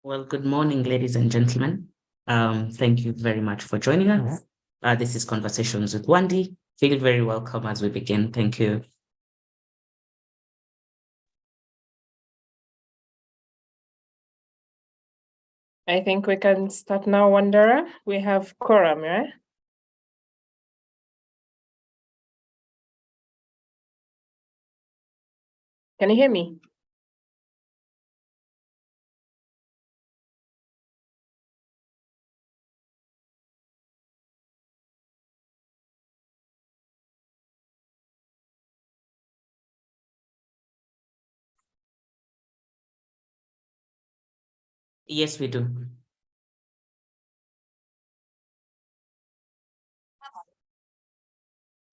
Well, good morning, ladies and gentlemen. Thank you very much for joining us. This is Conversations with Wendy. Feel very welcome as we begin. Thank you. I think we can start now, Wanderer. We have quorum, right? Can you hear me? Yes, we do.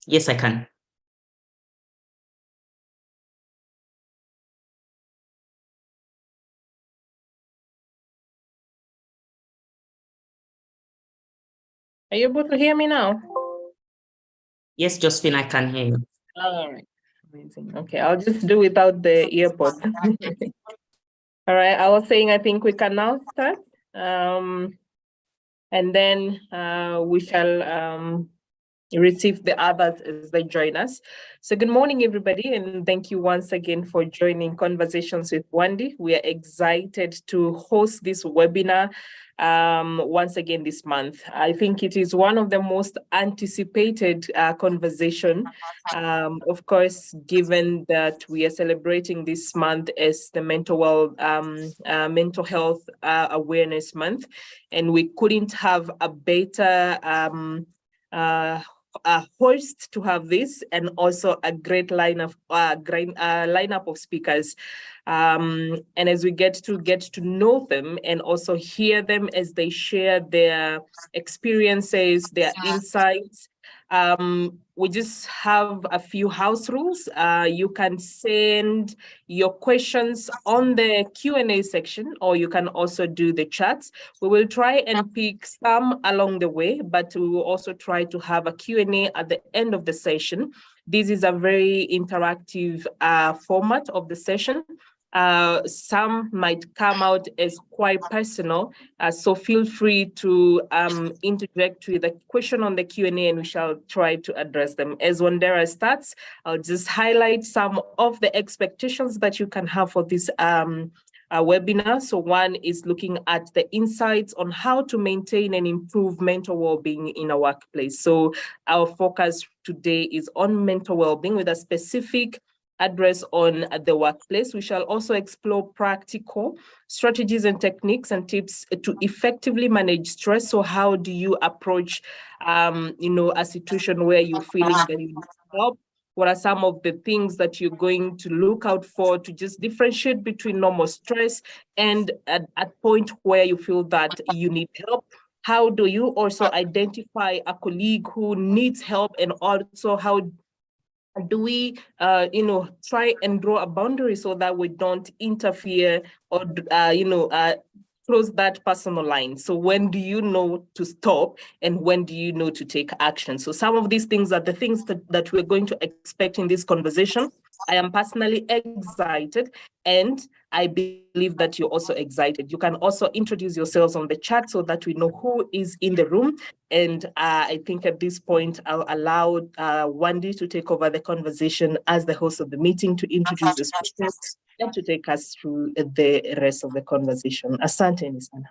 Yes, I can. Are you able to hear me now? Yes, Josephine, I can hear you. All right. Amazing. Okay, I'll just do without the earpods. All right, I was saying I think we can now start. And then we shall receive the others as they join us. So good morning, everybody, and thank you once again for joining Conversations with Wendy. We are excited to host this webinar once again this month. I think it is one of the most anticipated conversation, of course, given that we are celebrating this month as the mental health awareness month, and we couldn't have a better host to have this, and also a great lineup of speakers. And as we get to know them and also hear them as they share their experiences, their insights, we just have a few house rules. You can send your questions on the Q&A section, or you can also do the chats. We will try and pick some along the way, but we will also try to have a Q&A at the end of the session. This is a very interactive format of the session. Some might come out as quite personal, so feel free to interject with a question on the Q&A, and we shall try to address them. As Wandera starts, I'll just highlight some of the expectations that you can have for this webinar. So one is looking at the insights on how to maintain and improve mental well-being in a workplace. So our focus today is on mental well-being with a specific address on the workplace. We shall also explore practical strategies and techniques and tips to effectively manage stress. So how do you approach, a situation where you're feeling that you need help? What are some of the things that you're going to look out for to just differentiate between normal stress and at point where you feel that you need help? How do you also identify a colleague who needs help, and also how do we try and draw a boundary so that we don't interfere or close that personal line? So when do you know to stop, and when do you know to take action? So some of these things are the things that we're going to expect in this conversation. I am personally excited, and I believe that you're also excited. You can also introduce yourselves on the chat so that we know who is in the room. And I think at this point, I'll allow Wendy to take over the conversation as the host of the meeting, to introduce the speakers and to take us through the rest of the conversation. Asante Nisana.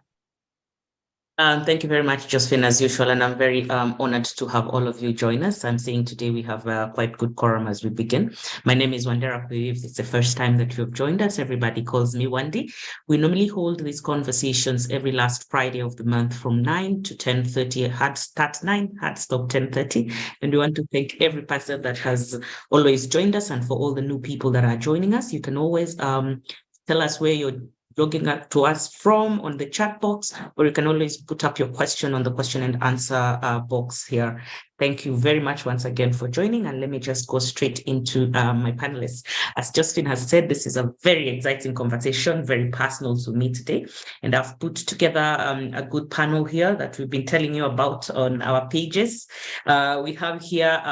Thank you very much, Josephine, as usual, and I'm very honored to have all of you join us. I'm saying today we have quite good quorum as we begin. My name is Wandera. If it's the first time that you've joined us, everybody calls me Wendy. We normally hold these conversations every last Friday of the month from 9 to 10:30. Hard start 9, hard stop 10:30. And we want to thank every person that has always joined us, and for all the new people that are joining us. You can always tell us where you're logging up to us from on the chat box, or you can always put up your question on the question and answer box here. Thank you very much once again for joining. And let me just go straight into my panelists. As Justin has said, this is a very exciting conversation, very personal to me today. And I've put together a good panel here that we've been telling you about on our pages. We have here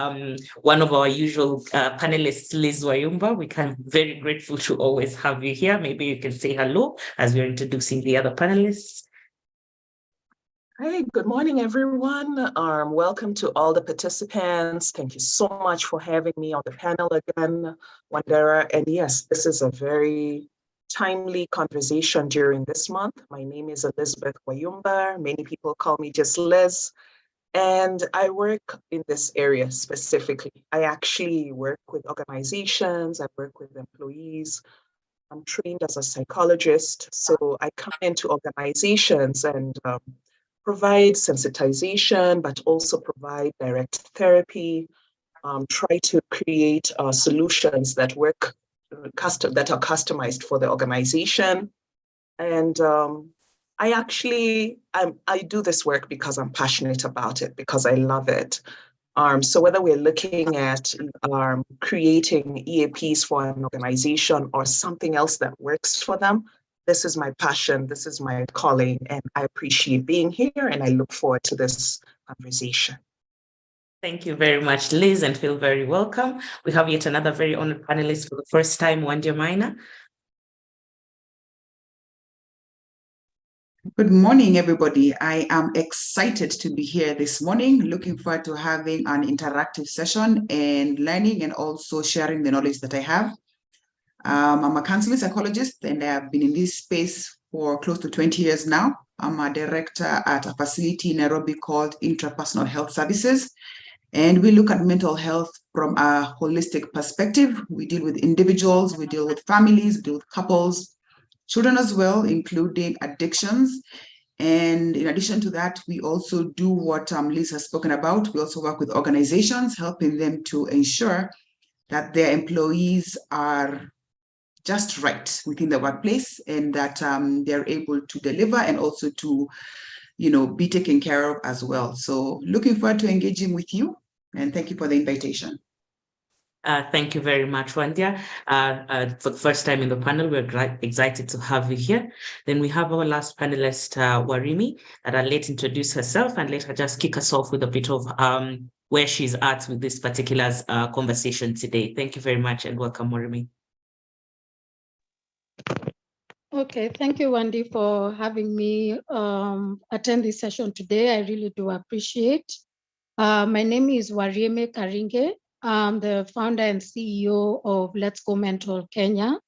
one of our usual panelists, Liz Wayumba. I'm very grateful to always have you here. Maybe you can say hello as we're introducing the other panelists. Hey, good morning, everyone. Welcome to all the participants. Thank you so much for having me on the panel again, Wandera. And yes, this is a very timely conversation during this month. My name is Elizabeth Wayumba. Many people call me just Liz. And I work in this area specifically. I actually work with organizations, I work with employees. I'm trained as a psychologist, so I come into organizations and provide sensitization, but also provide direct therapy, try to create solutions that work that are customized for the organization. And I do this work because I'm passionate about it, because I love it. So whether we're looking at creating EAPs for an organization or something else that works for them, this is my passion, this is my calling, and I appreciate being here and I look forward to this conversation. Thank you very much, Liz, and feel very welcome. We have yet another very honored panelist for the first time, Wandia Maina. Good morning, everybody. I am excited to be here this morning. Looking forward to having an interactive session and learning and also sharing the knowledge that I have. I'm a counseling psychologist and I have been in this space for close to 20 years now. I'm a director at a facility in Nairobi called Intrapersonal Health Services. And we look at mental health from a holistic perspective. We deal with individuals, we deal with families, we deal with couples, children as well, including addictions. And in addition to that, we also do what Liz has spoken about. We also work with organizations, helping them to ensure that their employees are just right within the workplace and that they're able to deliver and also to, be taken care of as well. So looking forward to engaging with you, and thank you for the invitation. Thank you very much, Wandia. For the first time in the panel, we're excited to have you here. Then we have our last panelist, Warimi, that I'll let introduce herself and let her just kick us off with a bit of where she's at with this particular conversation today. Thank you very much and welcome, Warimi. Okay, thank you, Wendy, for having me attend this session today. I really do appreciate. My name is Warieme Karinge. I'm the founder and CEO of Let's Go Mental Kenya.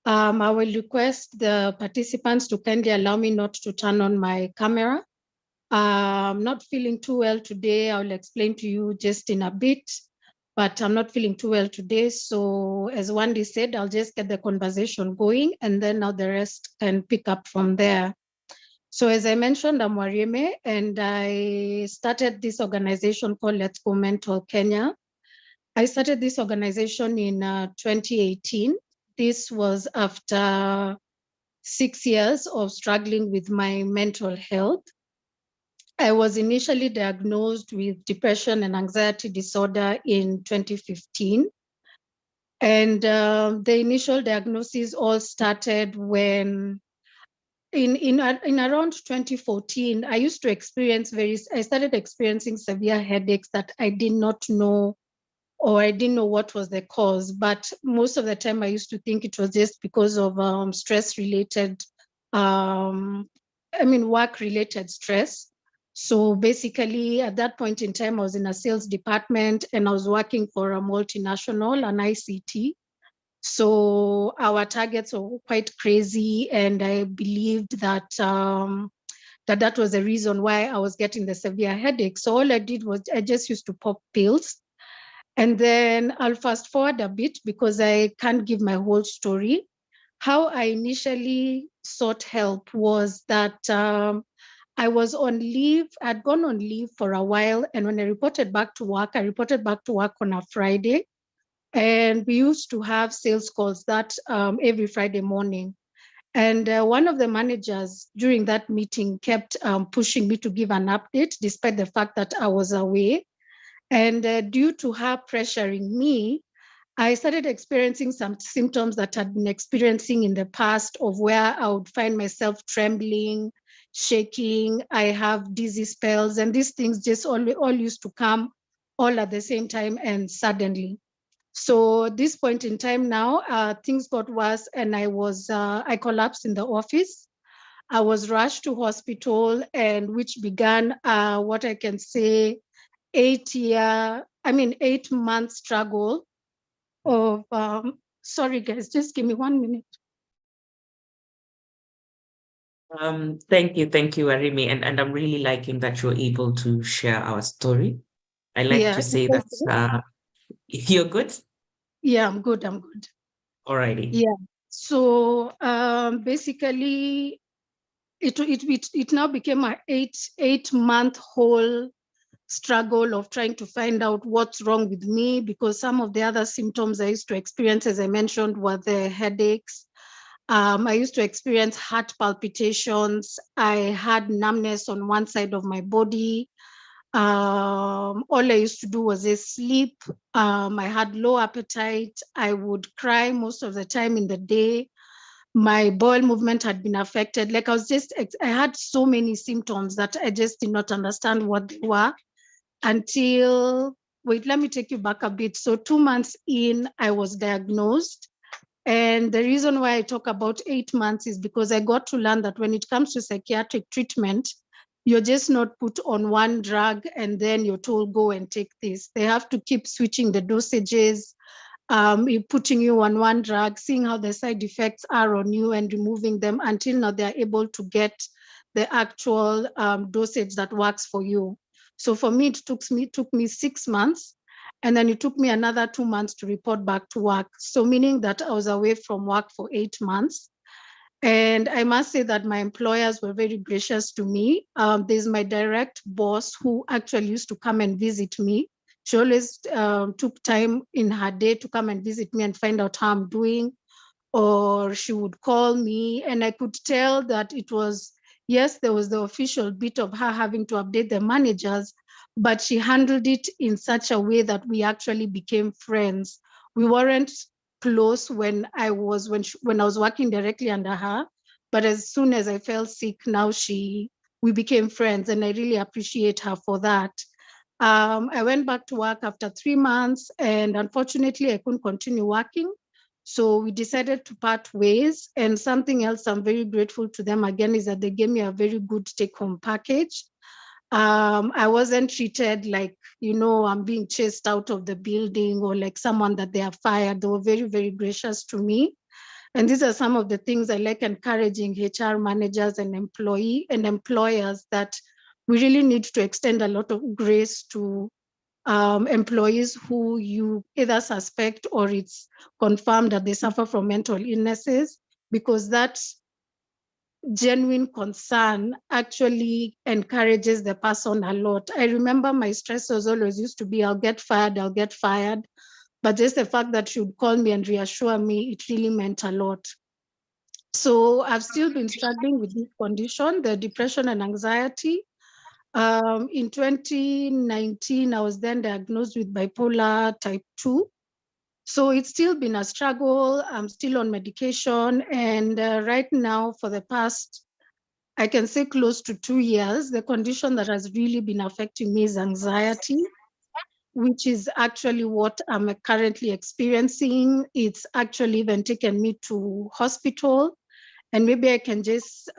I will request the participants to kindly allow me not to turn on my camera. I'm not feeling too well today. I'll explain to you just in a bit, but I'm not feeling too well today. So as Wendy said, I'll just get the conversation going and then now the rest can pick up from there. So as I mentioned, I'm Warieme and I started this organization called Let's Go Mental Kenya. I started this organization in 2018. This was after 6 years of struggling with my mental health. I was initially diagnosed with depression and anxiety disorder in 2015. And the initial diagnosis all started when in around 2014, I started experiencing severe headaches that I did not know, or I didn't know what was the cause. But most of the time I used to think it was just because of stress-related, work-related stress. So basically at that point in time, I was in a sales department and I was working for a multinational, an ICT. So our targets were quite crazy, and I believed that that was the reason why I was getting the severe headache. So all I did was I just used to pop pills. And then I'll fast forward a bit because I can't give my whole story. How I initially sought help was that I was on leave. I'd gone on leave for a while. And when I reported back to work, I reported back to work on a Friday. And we used to have sales calls that every Friday morning. And one of the managers during that meeting kept pushing me to give an update, despite the fact that I was away. And due to her pressuring me, I started experiencing some symptoms that I'd been experiencing in the past, of where I would find myself trembling, shaking. I have dizzy spells, and these things just all used to come all at the same time and suddenly. So this point in time now, things got worse, and I collapsed in the office. I was rushed to hospital, and which began what I can say 8-month struggle of, sorry guys, just give me 1 minute. Thank you, Arimi, and I'm really liking that you're able to share our story. I like to say that if you're good. Yeah, I'm good. Alrighty. Yeah. So basically, it now became an 8-month whole struggle of trying to find out what's wrong with me, because some of the other symptoms I used to experience, as I mentioned, were the headaches. I used to experience heart palpitations. I had numbness on one side of my body. All I used to do was just sleep. I had low appetite. I would cry most of the time in the day. My bowel movement had been affected. Like I had so many symptoms that I just did not understand what they were until, wait, let me take you back a bit. So 2 months in, I was diagnosed. And the reason why I talk about 8 months is because I got to learn that when it comes to psychiatric treatment, you're just not put on one drug and then you're told, go and take this. They have to keep switching the dosages, putting you on one drug, seeing how the side effects are on you and removing them until now they're able to get the actual dosage that works for you. So for me, it took me 6 months, and then it took me another 2 months to report back to work. So meaning that I was away from work for 8 months. And I must say that my employers were very gracious to me. There's my direct boss who actually used to come and visit me. She always took time in her day to come and visit me and find out how I'm doing, or she would call me, and I could tell that it was, yes, there was the official bit of her having to update the managers, but she handled it in such a way that we actually became friends. We weren't close when I was working directly under her, but as soon as I fell sick, now we became friends, and I really appreciate her for that. I went back to work after 3 months, and unfortunately I couldn't continue working. So we decided to part ways. And something else I'm very grateful to them again is that they gave me a very good take-home package. I wasn't treated like, I'm being chased out of the building or like someone that they have fired. They were very, very gracious to me. And these are some of the things I like encouraging HR managers and employers, that we really need to extend a lot of grace to employees who you either suspect or it's confirmed that they suffer from mental illnesses, because that genuine concern actually encourages the person a lot. I remember my stressors always used to be, I'll get fired. But just the fact that she would call me and reassure me, it really meant a lot. So I've still been struggling with this condition, the depression and anxiety. In 2019, I was then diagnosed with bipolar type 2. So it's still been a struggle. I'm still on medication. And right now, for the past, I can say close to 2 years, the condition that has really been affecting me is anxiety, which is actually what I'm currently experiencing. It's actually even taken me to hospital. And maybe I can just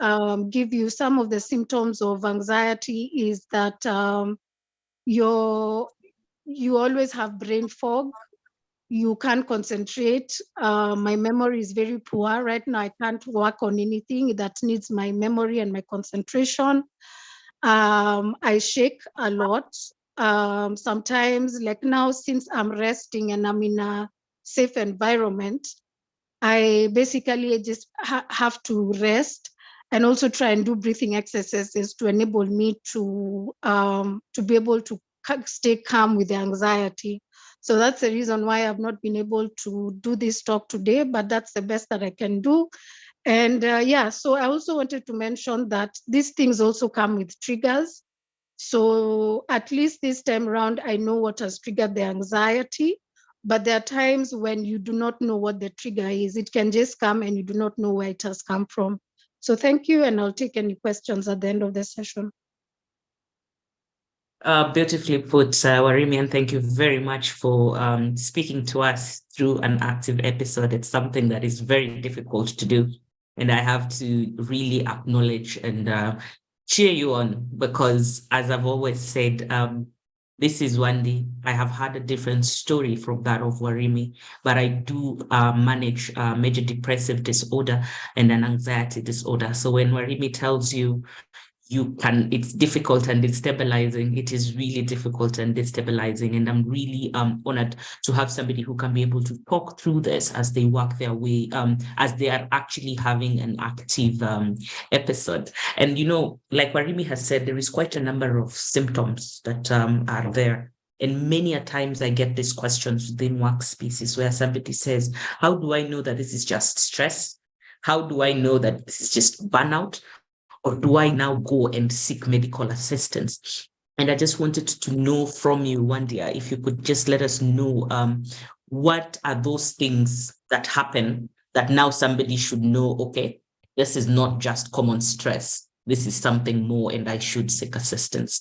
give you some of the symptoms of anxiety is that you always have brain fog. You can't concentrate. My memory is very poor. Right now, I can't work on anything that needs my memory and my concentration. I shake a lot. Sometimes, like now, since I'm resting and I'm in a safe environment, I basically just have to rest and also try and do breathing exercises to enable me to be able to stay calm with the anxiety. So that's the reason why I've not been able to do this talk today, but that's the best that I can do. And so I also wanted to mention that these things also come with triggers. So at least this time around, I know what has triggered the anxiety, but there are times when you do not know what the trigger is. It can just come and you do not know where it has come from. So thank you, and I'll take any questions at the end of the session. Beautifully put, Warimi, and thank you very much for speaking to us through an active episode. It's something that is very difficult to do, and I have to really acknowledge and cheer you on, because as I've always said, this is Wendy. I have had a different story from that of Warimi, but I do manage major depressive disorder and an anxiety disorder. So when Warimi tells you it's difficult and destabilizing. It is really difficult and destabilizing. And I'm really honored to have somebody who can be able to talk through this as they work their way, as they are actually having an active episode. And, like Warimi has said, there is quite a number of symptoms that are there. And many a times I get these questions within workspaces where somebody says, how do I know that this is just stress? How do I know that this is just burnout? Or do I now go and seek medical assistance? And I just wanted to know from you, Wandia, if you could just let us know what are those things that happen that now somebody should know, okay, this is not just common stress. This is something more and I should seek assistance.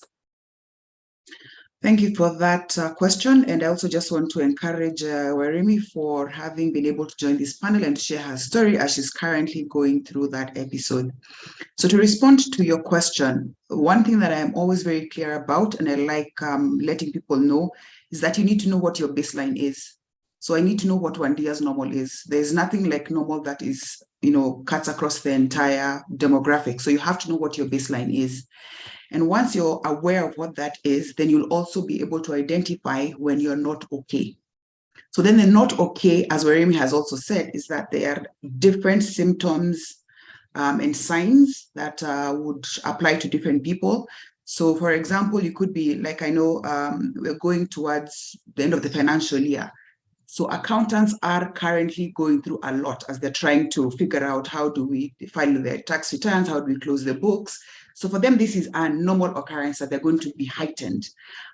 Thank you for that question. And I also just want to encourage Warimi for having been able to join this panel and share her story as she's currently going through that episode. So to respond to your question, one thing that I'm always very clear about, and I like letting people know, is that you need to know what your baseline is. So I need to know what Wandia's normal is. There's nothing like normal that is, cuts across the entire demographic. So you have to know what your baseline is. And once you're aware of what that is, then you'll also be able to identify when you're not okay. So then the not okay, as Warimi has also said, is that there are different symptoms and signs that would apply to different people. So for example, you could be like, I know we're going towards the end of the financial year. So accountants are currently going through a lot as they're trying to figure out how do we file their tax returns, how do we close the books. So for them, this is a normal occurrence that they're going to be heightened.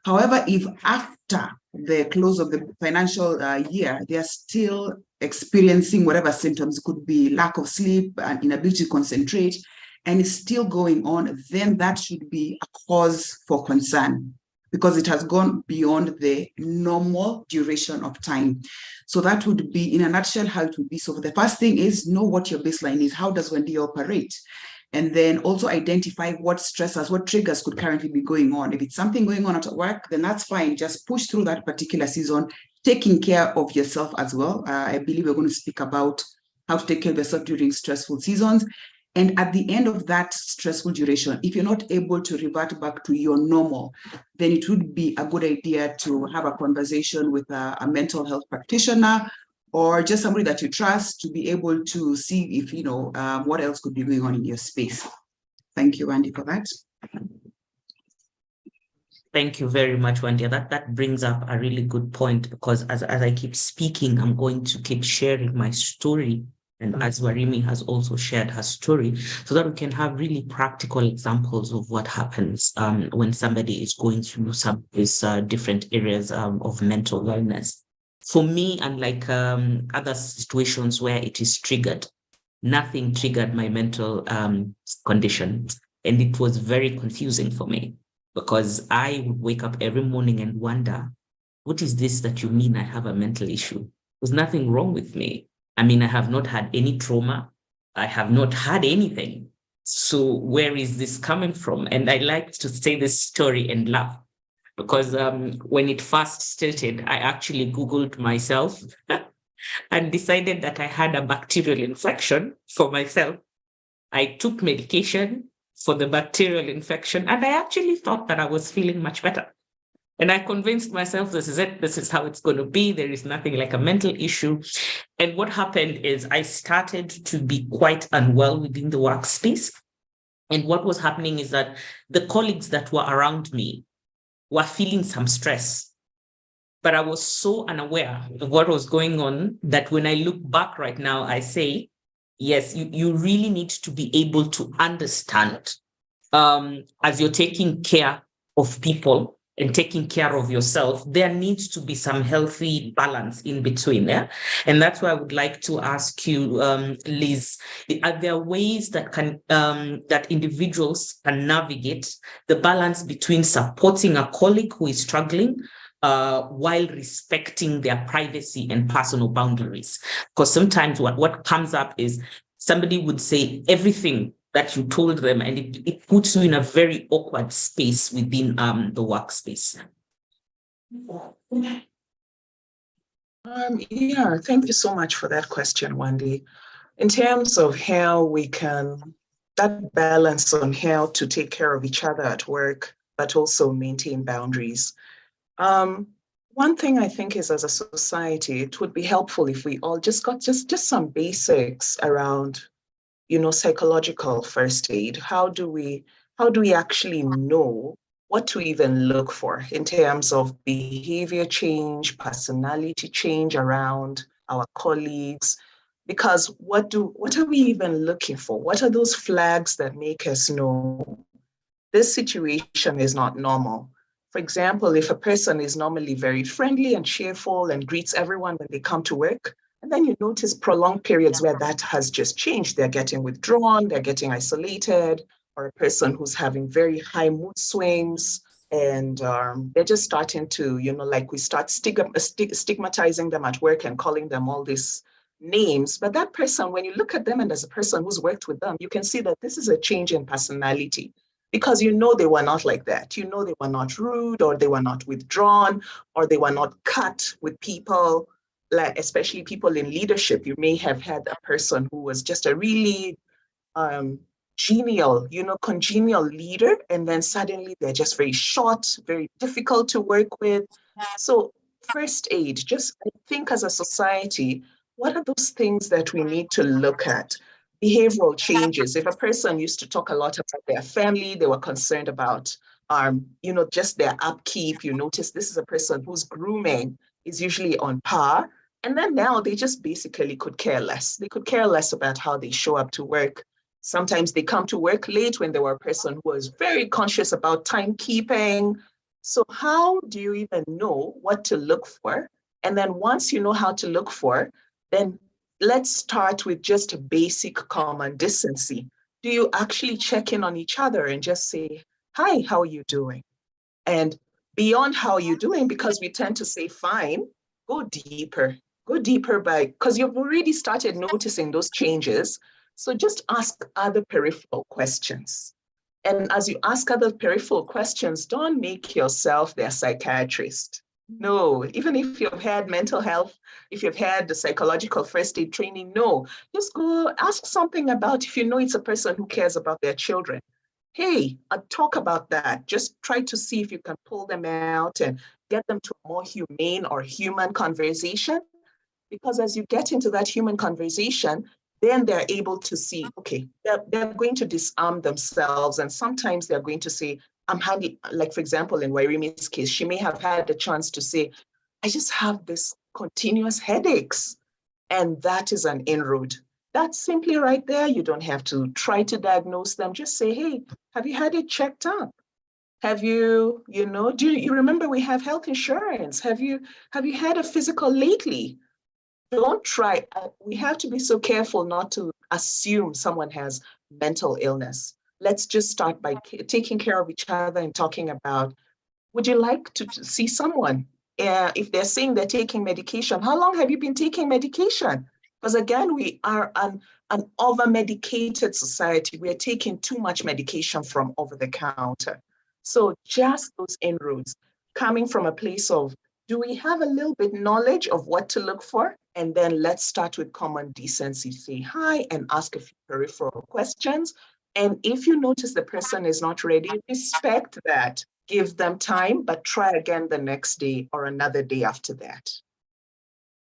However, if after the close of the financial year, they are still experiencing whatever symptoms, could be lack of sleep and inability to concentrate, and it's still going on, then that should be a cause for concern, because it has gone beyond the normal duration of time. So that would be, in a nutshell, how it would be. So the first thing is know what your baseline is. How does Wendy operate? And then also identify what stressors, what triggers could currently be going on. If it's something going on at work, then that's fine. Just push through that particular season, taking care of yourself as well. I believe we're going to speak about how to take care of yourself during stressful seasons. And at the end of that stressful duration, if you're not able to revert back to your normal, then it would be a good idea to have a conversation with a mental health practitioner or just somebody that you trust to be able to see if, what else could be going on in your space. Thank you, Andy, for that. Thank you very much, Wandia. That brings up a really good point, because as I keep speaking, I'm going to keep sharing my story. And as Warimi has also shared her story, so that we can have really practical examples of what happens when somebody is going through some of these different areas of mental wellness. For me, unlike other situations where it is triggered, nothing triggered my mental condition. And it was very confusing for me, because I would wake up every morning and wonder, what is this that you mean I have a mental issue? There's nothing wrong with me. I mean, I have not had any trauma. I have not had anything. So where is this coming from? And I like to say this story and laugh, because when it first started, I actually Googled myself and decided that I had a bacterial infection for myself. I took medication for the bacterial infection, and I actually thought that I was feeling much better. And I convinced myself, this is it. This is how it's going to be. There is nothing like a mental issue. And what happened is I started to be quite unwell within the workspace. And what was happening is that the colleagues that were around me were feeling some stress. But I was so unaware of what was going on that when I look back right now, I say, yes, you really need to be able to understand as you're taking care of people and taking care of yourself, there needs to be some healthy balance in between. Yeah. And that's why I would like to ask you, Liz, are there ways that that individuals can navigate the balance between supporting a colleague who is struggling while respecting their privacy and personal boundaries? Because sometimes what comes up is somebody would say everything that you told them, and it puts you in a very awkward space within the workspace. Yeah, thank you so much for that question, Wendy. In terms of how we can, that balance on how to take care of each other at work, but also maintain boundaries. One thing I think is, as a society, it would be helpful if we all just got just some basics around, psychological first aid. How do we actually know what to even look for in terms of behavior change, personality change around our colleagues? Because what are we even looking for? What are those flags that make us know this situation is not normal? For example, if a person is normally very friendly and cheerful and greets everyone when they come to work, and then you notice prolonged periods where that has just changed. They're getting withdrawn, they're getting isolated, or a person who's having very high mood swings, and they're just starting to, like we start stigmatizing them at work and calling them all these names. But that person, when you look at them and as a person who's worked with them, you can see that this is a change in personality. Because they were not like that. They were not rude, or they were not withdrawn, or they were not cut with people, like especially people in leadership. You may have had a person who was just a really congenial leader, and then suddenly they're just very short, very difficult to work with. So first aid, just I think as a society, what are those things that we need to look at? Behavioral changes. If a person used to talk a lot about their family, they were concerned about, just their upkeep. You notice this is a person whose grooming is usually on par. And then now they just basically could care less. They could care less about how they show up to work. Sometimes they come to work late when they were a person who was very conscious about timekeeping. So how do you even know what to look for? And then once you know how to look for, then let's start with just basic common decency. Do you actually check in on each other and just say, hi, how are you doing? And beyond how you're doing, because we tend to say fine, go deeper. Go deeper because you've already started noticing those changes. So just ask other peripheral questions. And as you ask other peripheral questions, don't make yourself their psychiatrist. No, even if you've had mental health, if you've had the psychological first aid training, no, just go ask something about if you know it's a person who cares about their children. Hey, talk about that. Just try to see if you can pull them out and get them to a more humane or human conversation. Because as you get into that human conversation, then they're able to see, okay, they're going to disarm themselves. And sometimes they're going to say, I'm having, like, for example, in Wairime's case, she may have had a chance to say, I just have this continuous headaches. And that is an inroad. That's simply right there. You don't have to try to diagnose them. Just say, hey, have you had it checked up? Have you, do you remember we have health insurance? Have you had a physical lately? Don't try. We have to be so careful not to assume someone has mental illness. Let's just start by taking care of each other and talking about, would you like to see someone? If they're saying they're taking medication, how long have you been taking medication? Because again, we are an over-medicated society. We are taking too much medication from over the counter. So just those inroads coming from a place of, do we have a little bit knowledge of what to look for? And then let's start with common decency. Say hi and ask a few peripheral questions. And if you notice the person is not ready, respect that. Give them time, but try again the next day or another day after that.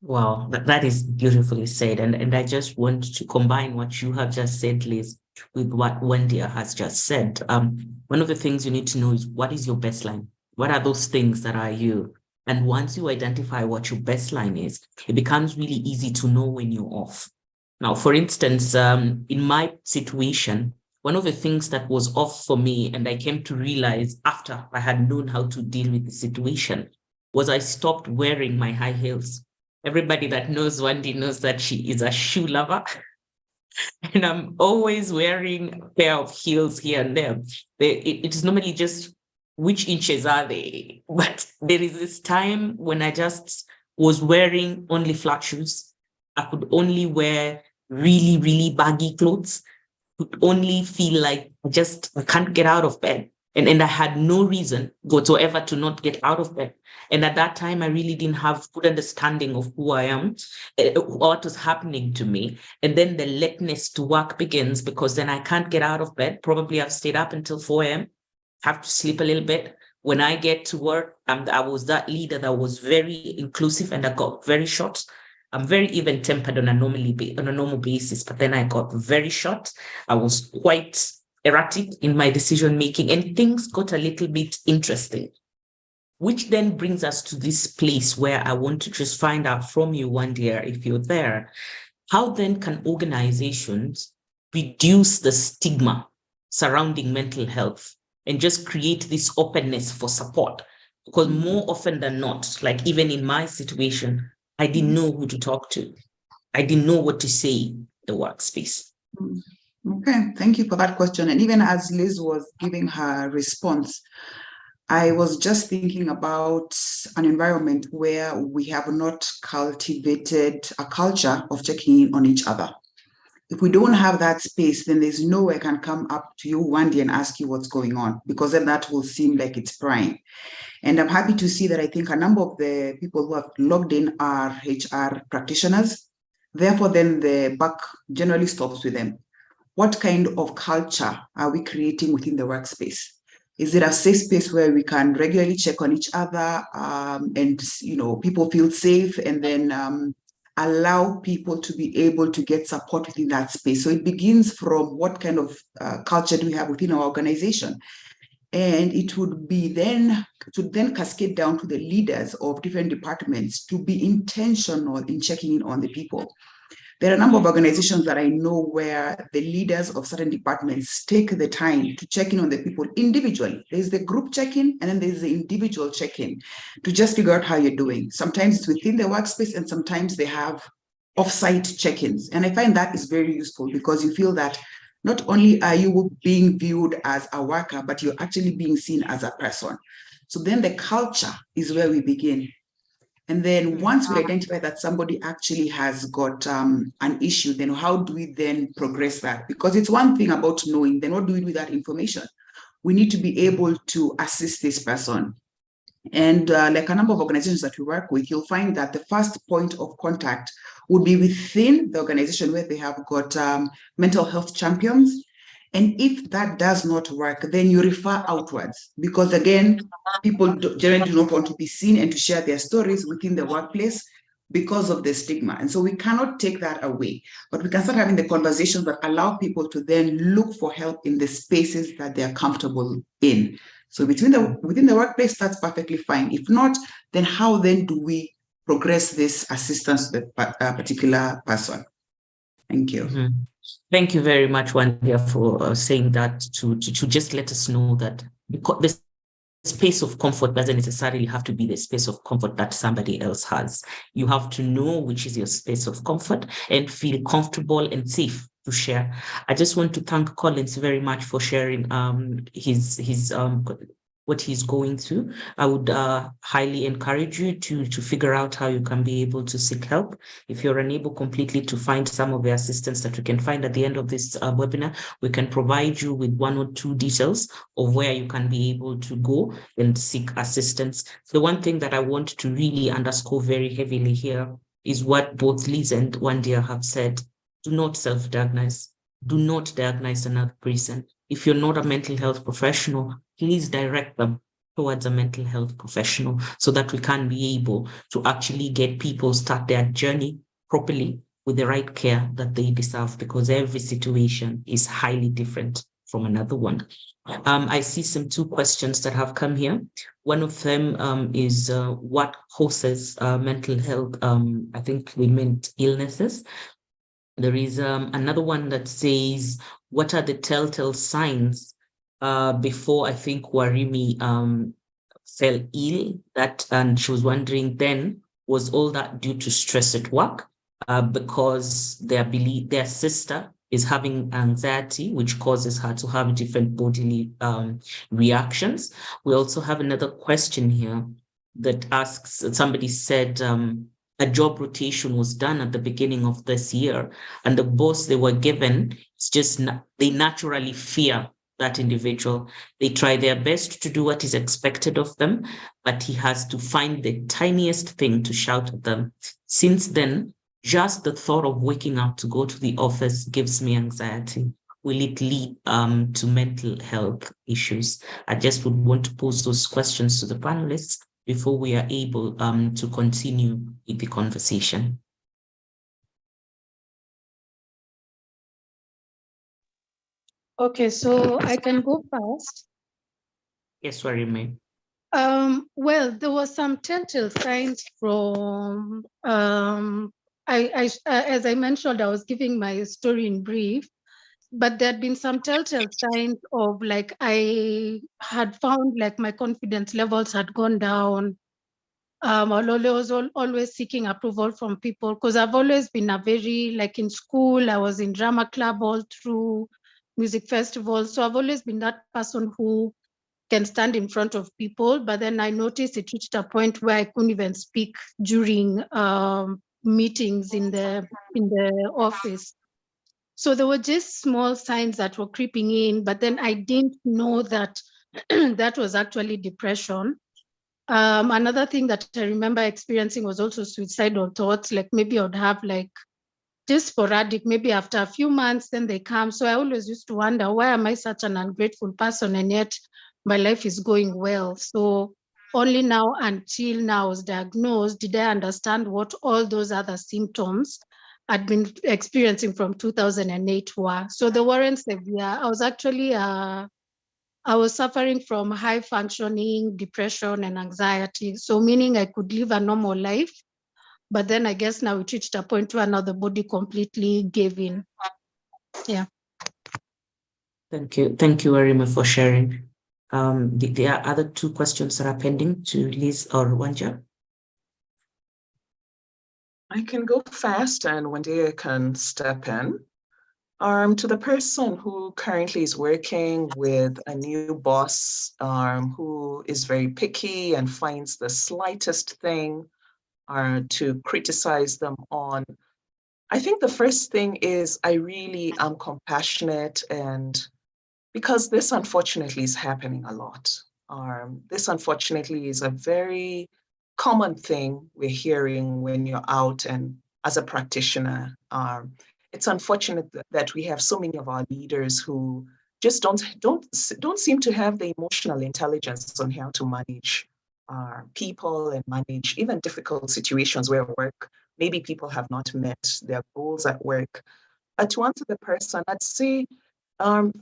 Wow, that is beautifully said. And I just want to combine what you have just said, Liz, with what Wendy has just said. One of the things you need to know is, what is your baseline? What are those things that are you? And once you identify what your baseline is, it becomes really easy to know when you're off. Now, for instance, in my situation, one of the things that was off for me, and I came to realize after I had known how to deal with the situation, was I stopped wearing my high heels. Everybody that knows Wendy knows that she is a shoe lover. And I'm always wearing a pair of heels here and there. It is normally just which inches are they? But there is this time when I just was wearing only flat shoes. I could only wear really, really baggy clothes. Could only feel like I can't get out of bed. And I had no reason whatsoever to not get out of bed. And at that time, I really didn't have good understanding of who I am, what was happening to me. And then the lateness to work begins because then I can't get out of bed. Probably I've stayed up until 4 a.m., have to sleep a little bit. When I get to work, I was that leader that was very inclusive and I got very short. I'm very even-tempered on a normal basis, but then I got very short. I was quite erratic in my decision-making and things got a little bit interesting, which then brings us to this place where I want to just find out from you, Wandia, if you're there, how then can organizations reduce the stigma surrounding mental health and just create this openness for support? Because more often than not, like even in my situation, I didn't know who to talk to. I didn't know what to say in the workspace. Okay, thank you for that question. And even as Liz was giving her response, I was just thinking about an environment where we have not cultivated a culture of checking in on each other. If we don't have that space, then there's no way I can come up to you one day and ask you what's going on, because then that will seem like it's prying. And I'm happy to see that I think a number of the people who have logged in are HR practitioners. Therefore, then the buck generally stops with them. What kind of culture are we creating within the workspace? Is it a safe space where we can regularly check on each other and people feel safe, and then allow people to be able to get support within that space? So it begins from what kind of culture do we have within our organization? And it would be then cascade down to the leaders of different departments to be intentional in checking in on the people. There are a number of organizations that I know where the leaders of certain departments take the time to check in on the people individually. There's the group check-in and then there's the individual check-in to just figure out how you're doing. Sometimes it's within the workspace and sometimes they have off-site check-ins. And I find that is very useful because you feel that not only are you being viewed as a worker, but you're actually being seen as a person. So then the culture is where we begin. And then once we identify that somebody actually has got an issue, then how do we then progress that? Because it's one thing about knowing, then what do we do with that information? We need to be able to assist this person. And like a number of organizations that we work with, you'll find that the first point of contact would be within the organization where they have got mental health champions. And if that does not work, then you refer outwards, because again, people generally do not want to be seen and to share their stories within the workplace because of the stigma. And so we cannot take that away, but we can start having the conversations that allow people to then look for help in the spaces that they're comfortable in. So within the workplace, that's perfectly fine. If not, then how then do we progress this assistance to the particular person? Thank you. Mm-hmm. Thank you very much, Wandia, for saying that to just let us know that the space of comfort doesn't necessarily have to be the space of comfort that somebody else has. You have to know which is your space of comfort and feel comfortable and safe to share. I just want to thank Collins very much for sharing his what he's going through. I would highly encourage you to figure out how you can be able to seek help. If you're unable completely to find some of the assistance that you can find at the end of this webinar, we can provide you with 1 or 2 details of where you can be able to go and seek assistance. The one thing that I want to really underscore very heavily here is what both Liz and Wandia have said. Do not self-diagnose. Do not diagnose another person. If you're not a mental health professional, please direct them towards a mental health professional so that we can be able to actually get people start their journey properly with the right care that they deserve, because every situation is highly different from another one. I see 2 questions that have come here. One of them is what causes mental health? I think we meant illnesses. There is another one that says, what are the telltale signs before I think Warimi fell ill, and she was wondering then, was all that due to stress at work? Because their sister is having anxiety, which causes her to have different bodily reactions. We also have another question here that asks, somebody said a job rotation was done at the beginning of this year, and the boss they were given, it's just they naturally fear that individual. They try their best to do what is expected of them, but he has to find the tiniest thing to shout at them. Since then, just the thought of waking up to go to the office gives me anxiety. Will it lead to mental health issues? I just would want to pose those questions to the panelists before we are able to continue with the conversation. Okay, so I can go first. Yes, Warime. Well, there were some telltale signs from, as I mentioned, I was giving my story in brief, but there had been some telltale signs of like, I had found like my confidence levels had gone down. I was always seeking approval from people because I've always been a very, like in school, I was in drama club all through music festivals. So I've always been that person who can stand in front of people, but then I noticed it reached a point where I couldn't even speak during meetings in the office. So there were just small signs that were creeping in, but then I didn't know that that was actually depression. Another thing that I remember experiencing was also suicidal thoughts, like maybe I would have like just sporadic, maybe after a few months, then they come. So I always used to wonder, why am I such an ungrateful person and yet my life is going well? So only now until now I was diagnosed, did I understand what all those other symptoms I'd been experiencing from 2008 were. So they weren't severe. I was suffering from high functioning depression and anxiety. So meaning I could live a normal life, but then I guess now it reached a point where now the body completely gave in. Yeah. Thank you. Thank you very much for sharing. There are other two questions that are pending to Liz or Wanja. I can go fast and one day I can step in. To the person who currently is working with a new boss who is very picky and finds the slightest thing to criticize them on, I think the first thing is I really am compassionate, and because this unfortunately is happening a lot. This unfortunately is a very common thing we're hearing when you're out and as a practitioner. It's unfortunate that we have so many of our leaders who just don't seem to have the emotional intelligence on how to manage people and manage even difficult situations where work, maybe people have not met their goals at work. To answer the person, I'd say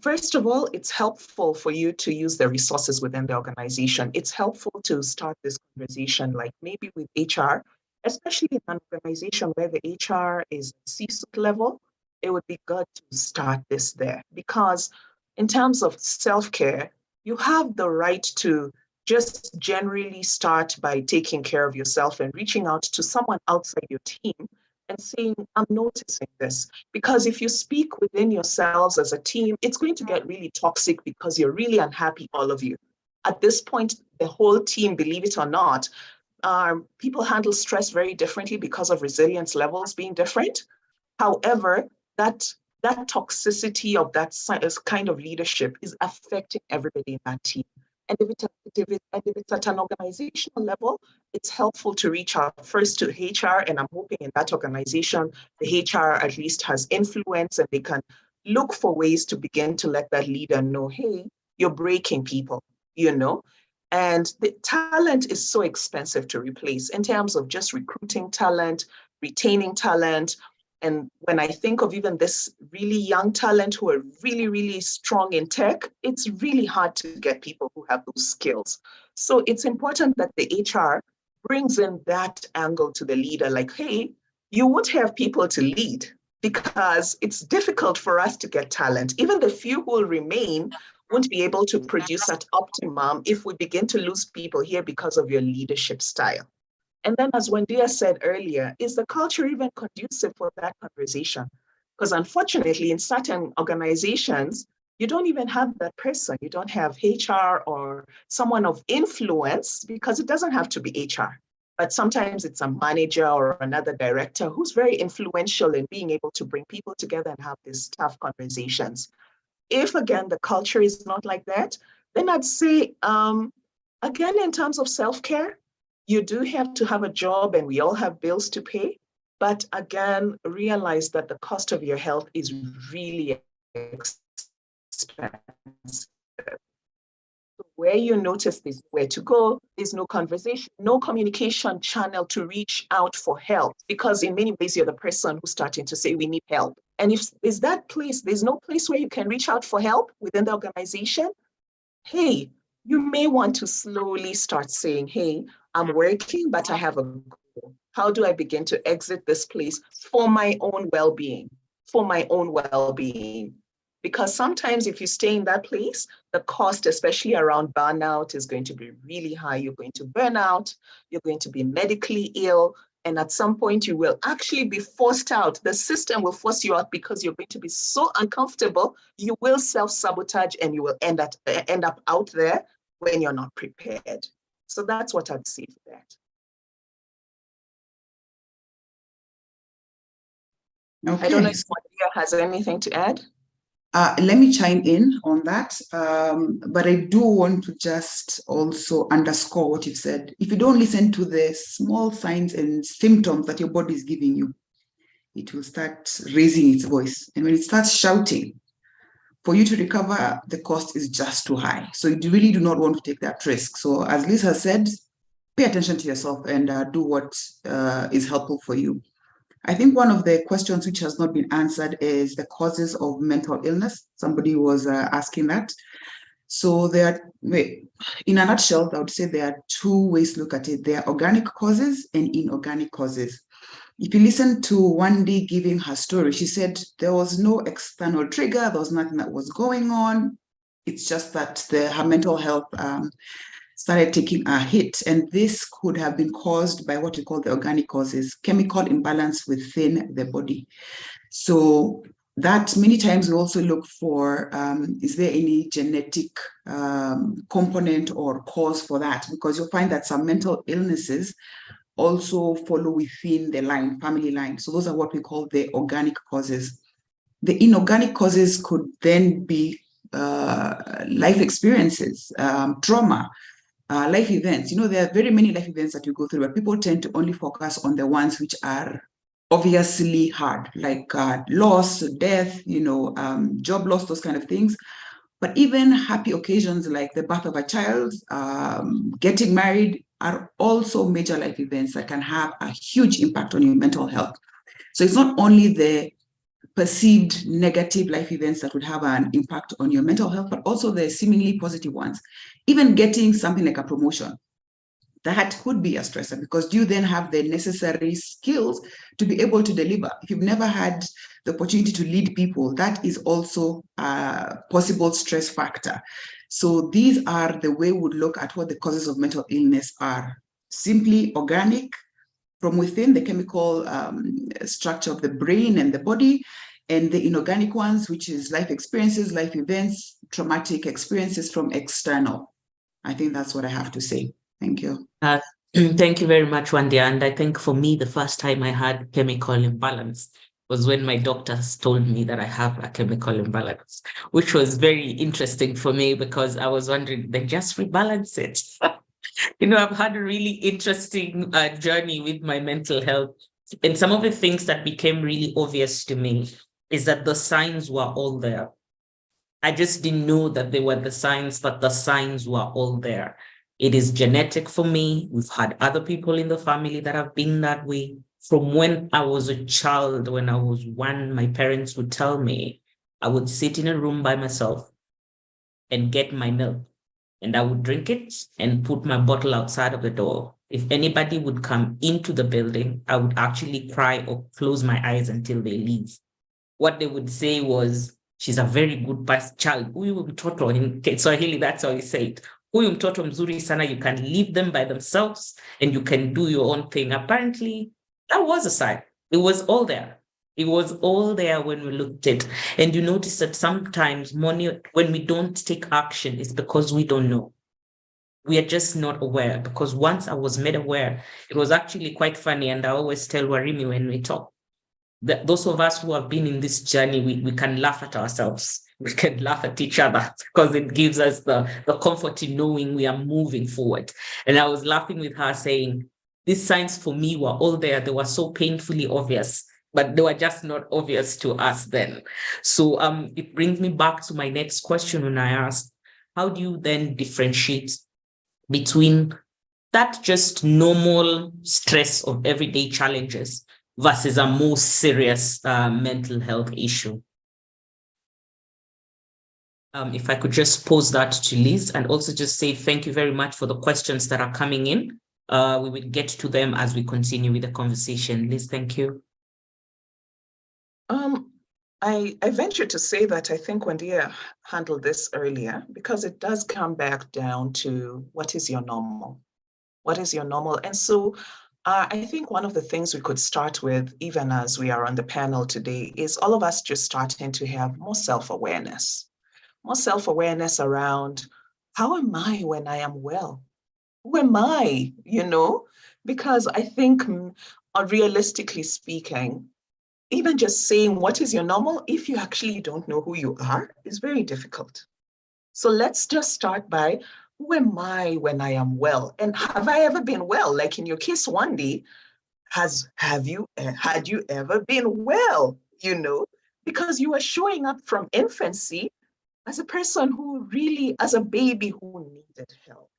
first of all, it's helpful for you to use the resources within the organization. It's helpful to start this conversation, like maybe with HR, especially in an organization where the HR is C-suite level. It would be good to start this there, because in terms of self-care, you have the right to just generally start by taking care of yourself and reaching out to someone outside your team and saying, I'm noticing this. Because if you speak within yourselves as a team, it's going to get really toxic because you're really unhappy, all of you. At this point, the whole team, believe it or not, people handle stress very differently because of resilience levels being different. However, that toxicity of that kind of leadership is affecting everybody in that team. And if it's at an organizational level, it's helpful to reach out first to HR. And I'm hoping in that organization, the HR at least has influence and they can look for ways to begin to let that leader know, hey, you're breaking people, you know? And the talent is so expensive to replace in terms of just recruiting talent, retaining talent. And when I think of even this really young talent who are really, really strong in tech, it's really hard to get people who have those skills. So it's important that the HR brings in that angle to the leader, like, hey, you would have people to lead. because it's difficult for us to get talent. Even the few who will remain won't be able to produce at optimum if we begin to lose people here because of your leadership style. And then, as Wendia said earlier, is the culture even conducive for that conversation? Because unfortunately, in certain organizations, you don't even have that person. You don't have HR or someone of influence, because it doesn't have to be HR. But sometimes it's a manager or another director who's very influential in being able to bring people together and have these tough conversations. If, again, the culture is not like that, then I'd say, again, in terms of self-care, you do have to have a job and we all have bills to pay. But again, realize that the cost of your health is really expensive. Where you notice there's where to go, there's no conversation, no communication channel to reach out for help, because in many ways you're the person who's starting to say we need help. And if there's that place, there's no place where you can reach out for help within the organization, hey, you may want to slowly start saying, hey, I'm working, but I have a goal. How do I begin to exit this place for my own well-being, for my own well-being? Because sometimes if you stay in that place, the cost, especially around burnout, is going to be really high. You're going to burn out, you're going to be medically ill, and at some point you will actually be forced out. The system will force you out because you're going to be so uncomfortable. You will self-sabotage and you will end up out there when you're not prepared. So that's what I'd say for that. Okay. I don't know if Maria has anything to add. Let me chime in on that, but I do want to just also underscore what you've said. If you don't listen to the small signs and symptoms that your body is giving you, it will start raising its voice. And when it starts shouting, for you to recover, the cost is just too high. So you really do not want to take that risk. So as Lisa said, pay attention to yourself and do what is helpful for you. I think one of the questions which has not been answered is the causes of mental illness. Somebody was asking that. So in a nutshell, I would say there are two ways to look at it. There are organic causes and inorganic causes. If you listen to Wendy giving her story, she said there was no external trigger, there was nothing that was going on. It's just that her mental health started taking a hit. And this could have been caused by what we call the organic causes, chemical imbalance within the body. So that many times we also look for, is there any genetic component or cause for that? Because you'll find that some mental illnesses also follow within the family line. So those are what we call the organic causes. The inorganic causes could then be life experiences, trauma, life events. There are very many life events that you go through, but people tend to only focus on the ones which are obviously hard, like loss, death, job loss, those kind of things. But even happy occasions like the birth of a child, getting married, are also major life events that can have a huge impact on your mental health. So it's not only the perceived negative life events that would have an impact on your mental health, but also the seemingly positive ones. Even getting something like a promotion, that could be a stressor, because you then have the necessary skills to be able to deliver. If you've never had the opportunity to lead people, that is also a possible stress factor. So these are the way we would look at what the causes of mental illness are. Simply organic, from within the chemical structure of the brain and the body, and the inorganic ones, which is life experiences, life events, traumatic experiences from external. I think that's what I have to say. Thank you. Thank you very much, Wandia. And I think for me, the first time I had chemical imbalance was when my doctors told me that I have a chemical imbalance, which was very interesting for me because I was wondering, then just rebalance it. I've had a really interesting journey with my mental health. And some of the things that became really obvious to me is that the signs were all there. I just didn't know that they were the signs, but the signs were all there. It is genetic for me. We've had other people in the family that have been that way. From when I was a child, when I was one, my parents would tell me I would sit in a room by myself and get my milk, and I would drink it and put my bottle outside of the door. If anybody would come into the building, I would actually cry or close my eyes until they leave. what they would say was, she's a very good child. Huyu mtoto, in Swahili, that's how he said. Huyu mtoto mzuri sana, you can leave them by themselves and you can do your own thing. Apparently, that was a sign. It was all there. It was all there when we looked at it. And you notice that sometimes when we don't take action, it's because we don't know. We are just not aware, because once I was made aware, it was actually quite funny. And I always tell Warimi when we talk, that those of us who have been in this journey, we can laugh at ourselves. We can laugh at each other because it gives us the comfort in knowing we are moving forward. And I was laughing with her saying, these signs for me were all there. They were so painfully obvious, but they were just not obvious to us then. So it brings me back to my next question when I asked, how do you then differentiate between that just normal stress of everyday challenges versus a more serious mental health issue? If I could just pose that to Liz and also just say thank you very much for the questions that are coming in. We will get to them as we continue with the conversation. Liz, thank you. I venture to say that I think Wandia handled this earlier, because it does come back down to what is your normal? What is your normal? And so I think one of the things we could start with, even as we are on the panel today, is all of us just starting to have more self-awareness around, how am I when I am well? Who am I, Because I think, realistically speaking, even just saying what is your normal, if you actually don't know who you are, is very difficult. So let's just start by, who am I when I am well? And have I ever been well? Like in your case, Wandi, had you ever been well? Because you were showing up from infancy as a person who really, as a baby who needed help,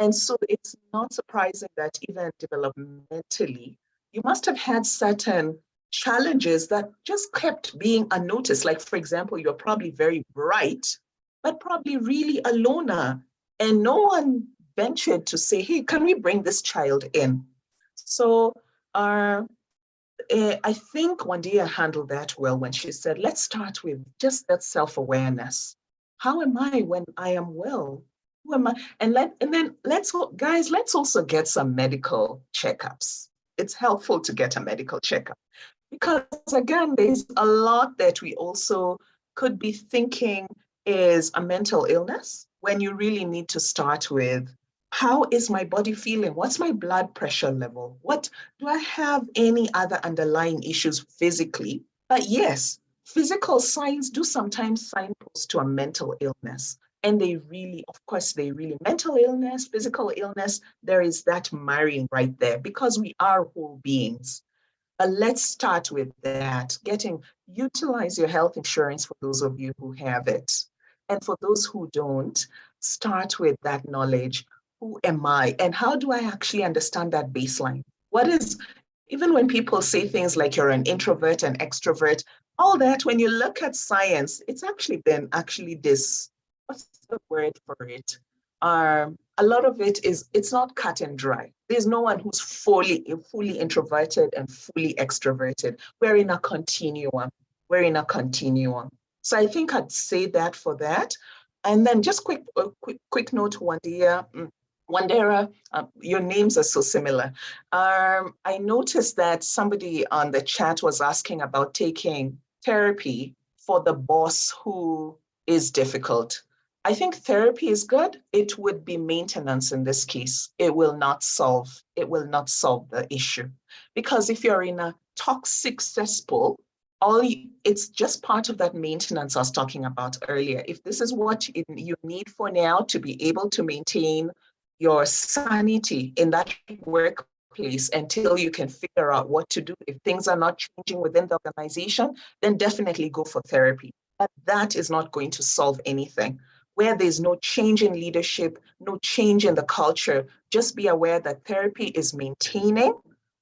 And so it's not surprising that even developmentally, you must have had certain challenges that just kept being unnoticed. Like, for example, you're probably very bright, but probably really a loner. And no one ventured to say, hey, can we bring this child in? So I think Wandia handled that well when she said, let's start with just that self-awareness. How am I when I am well? Who am I? And then let's also get some medical checkups. It's helpful to get a medical checkup, because again, there's a lot that we also could be thinking is a mental illness, when you really need to start with, how is my body feeling? What's my blood pressure level? What do I have any other underlying issues physically? But yes, physical signs do sometimes signpost to a mental illness. And mental illness, physical illness, there is that marrying right there, because we are whole beings. But let's start with that. Utilize your health insurance for those of you who have it. And for those who don't, start with that knowledge. Who am I? And how do I actually understand that baseline? Even when people say things like you're an introvert and extrovert, all that, when you look at science, it's actually been this, what's the word for it? A lot of it's not cut and dry. There's no one who's fully introverted and fully extroverted. We're in a continuum. So I think I'd say that for that. And then just quick note, Wandera, your names are so similar. I noticed that somebody on the chat was asking about taking therapy for the boss who is difficult. I think therapy is good. It would be maintenance in this case. It will not solve the issue. Because if you're in a toxic cesspool, it's just part of that maintenance I was talking about earlier. If this is what you need for now to be able to maintain your sanity in that workplace until you can figure out what to do, if things are not changing within the organization, then definitely go for therapy. But that is not going to solve anything. Where there's no change in leadership, no change in the culture, just be aware that therapy is maintaining.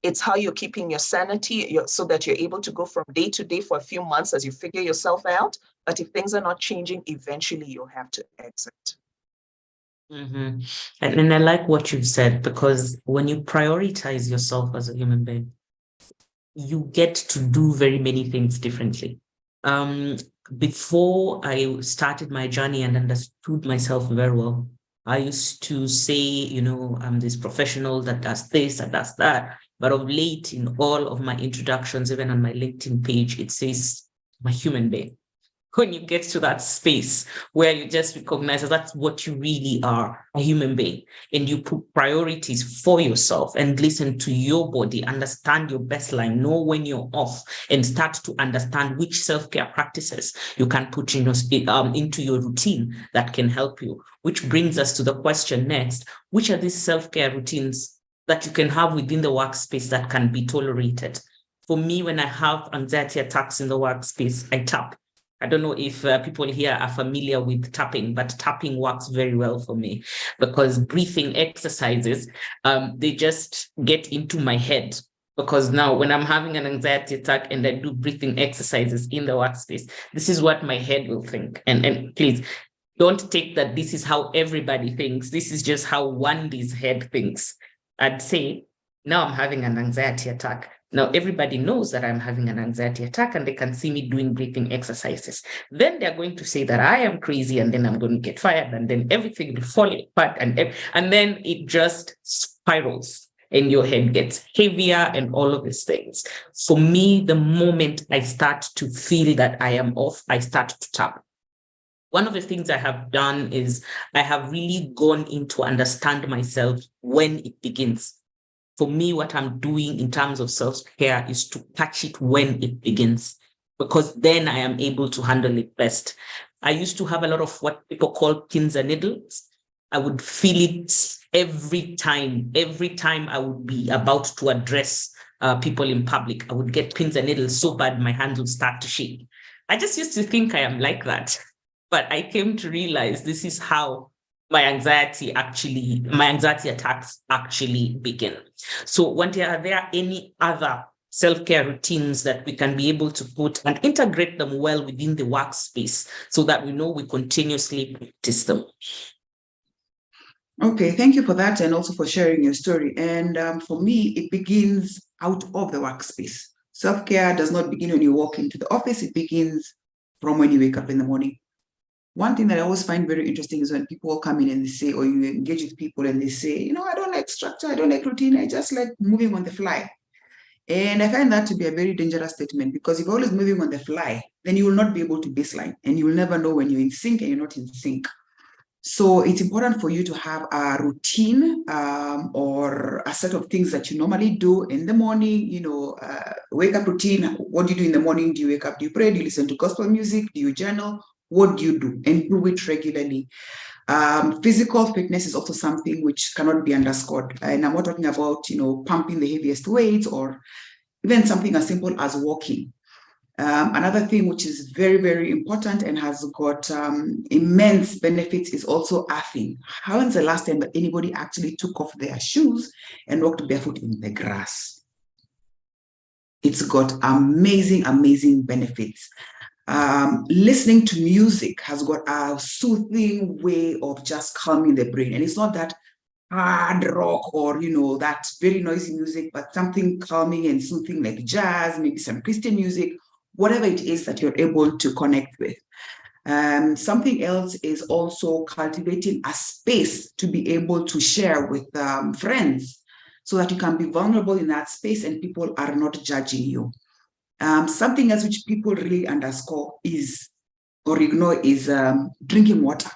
It's how you're keeping your sanity so that you're able to go from day to day for a few months as you figure yourself out. But if things are not changing, eventually you'll have to exit. Mm-hmm. And I like what you've said, because when you prioritize yourself as a human being, you get to do very many things differently. Before I started my journey and understood myself very well, I used to say, I'm this professional that does this and does that. But of late, in all of my introductions, even on my LinkedIn page, it says I'm a human being. When you get to that space where you just recognize that that's what you really are, a human being, and you put priorities for yourself and listen to your body, understand your baseline, know when you're off, and start to understand which self-care practices you can put into your routine that can help you. Which brings us to the question next: which are these self-care routines that you can have within the workspace that can be tolerated? For me, when I have anxiety attacks in the workspace, I tap. I don't know if people here are familiar with tapping, but tapping works very well for me because breathing exercises, they just get into my head. Because now when I'm having an anxiety attack and I do breathing exercises in the workspace, this is what my head will think. And please don't take that this is how everybody thinks. This is just how Wendy's head thinks. I'd say, now I'm having an anxiety attack. Now, everybody knows that I'm having an anxiety attack and they can see me doing breathing exercises. Then they're going to say that I am crazy and then I'm going to get fired and then everything will fall apart and then it just spirals and your head gets heavier and all of these things. For me, the moment I start to feel that I am off, I start to tap. One of the things I have done is I have really gone in to understand myself when it begins. For me, what I'm doing in terms of self-care is to catch it when it begins, because then I am able to handle it best. I used to have a lot of what people call pins and needles. I would feel it every time I would be about to address people in public. I would get pins and needles so bad my hands would start to shake. I just used to think I am like that. But I came to realize this is how my anxiety attacks actually begin. So, Wante, are there any other self-care routines that we can be able to put and integrate them well within the workspace so that we know we continuously practice them? Okay, thank you for that and also for sharing your story. And for me, it begins out of the workspace. Self-care does not begin when you walk into the office. It begins from when you wake up in the morning. One thing that I always find very interesting is when people come in and they say, or you engage with people and they say, I don't like structure, I don't like routine, I just like moving on the fly. And I find that to be a very dangerous statement because if you're always moving on the fly, then you will not be able to baseline and you will never know when you're in sync and you're not in sync. So it's important for you to have a routine or a set of things that you normally do in the morning, wake up routine. What do you do in the morning? Do you wake up? Do you pray? Do you listen to gospel music? Do you journal? What do you do? And do it regularly. Physical fitness is also something which cannot be underscored. And I'm not talking about, pumping the heaviest weights or even something as simple as walking. Another thing which is very, very important and has got immense benefits is also earthing. How is the last time that anybody actually took off their shoes and walked barefoot in the grass? It's got amazing, amazing benefits. Listening to music has got a soothing way of just calming the brain. And it's not that hard rock or, that very noisy music, but something calming and soothing like jazz, maybe some Christian music, whatever it is that you're able to connect with. Something else is also cultivating a space to be able to share with friends so that you can be vulnerable in that space and people are not judging you. Something else which people really underscore is or ignore is drinking water.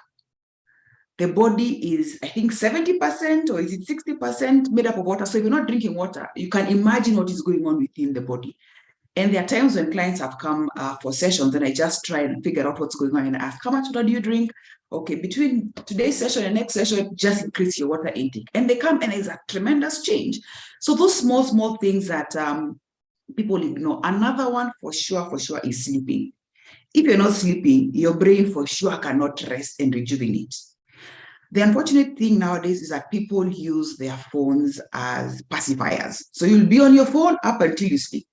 The body is, I think, 70% or is it 60% made up of water. So if you're not drinking water, you can imagine what is going on within the body. And there are times when clients have come for sessions and I just try and figure out what's going on and ask, how much water do you drink? Okay, between today's session and next session, just increase your water intake. And they come and there's a tremendous change. So those small things that people ignore. Another one for sure is sleeping. If you're not sleeping, your brain for sure cannot rest and rejuvenate. The unfortunate thing nowadays is that people use their phones as pacifiers. So you'll be on your phone up until you sleep.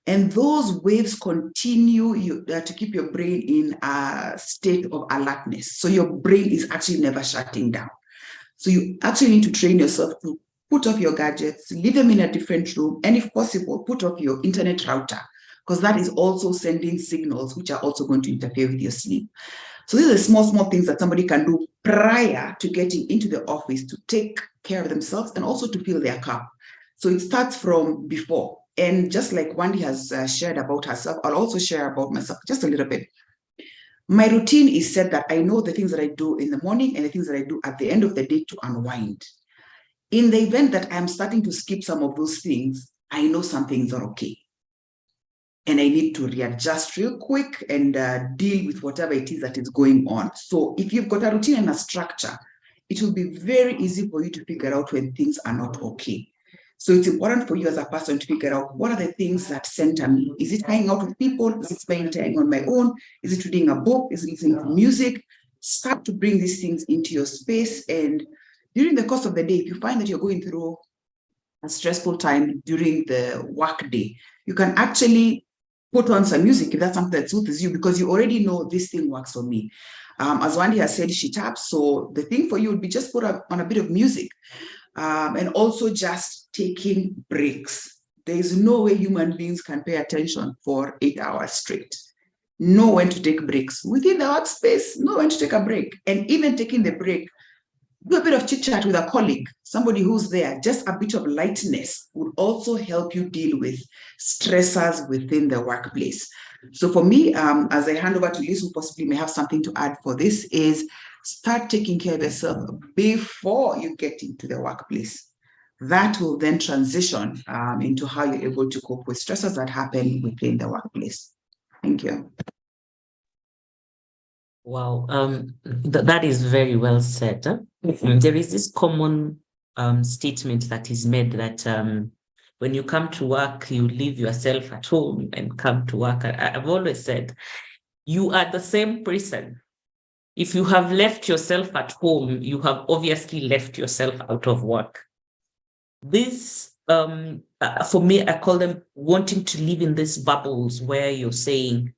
And those waves continue to keep your brain in a state of alertness. So your brain is actually never shutting down. So you actually need to train yourself to put off your gadgets, leave them in a different room, and if possible, put off your internet router, because that is also sending signals which are also going to interfere with your sleep. So these are small things that somebody can do prior to getting into the office to take care of themselves and also to fill their cup. So it starts from before. And just like Wendy has shared about herself, I'll also share about myself just a little bit. My routine is set that I know the things that I do in the morning and the things that I do at the end of the day to unwind. In the event that I'm starting to skip some of those things, I know some things are okay. And I need to readjust real quick and deal with whatever it is that is going on. So if you've got a routine and a structure, it will be very easy for you to figure out when things are not okay. So it's important for you as a person to figure out what are the things that center me. Is it hanging out with people? Is it spending time on my own? Is it reading a book? Is it listening to music? Start to bring these things into your space. And during the course of the day, if you find that you're going through a stressful time during the work day, you can actually put on some music if that's something that suits you, because you already know this thing works for me. As Wendy has said, she taps. So the thing for you would be just put on a bit of music, and also just taking breaks. There is no way human beings can pay attention for 8 hours straight. Know when to take breaks. Within the workspace, know when to take a break. And even taking the break, do a bit of chit chat with a colleague, somebody who's there. Just a bit of lightness would also help you deal with stressors within the workplace. So for me, as I hand over to Liz, who possibly may have something to add for this, is start taking care of yourself before you get into the workplace. That will then transition into how you're able to cope with stressors that happen within the workplace. Thank you. Wow, that is very well said. There is this common statement that is made that when you come to work, you leave yourself at home and come to work. I've always said, you are the same person. If you have left yourself at home, you have obviously left yourself out of work. This, for me, I call them wanting to live in these bubbles where you're saying,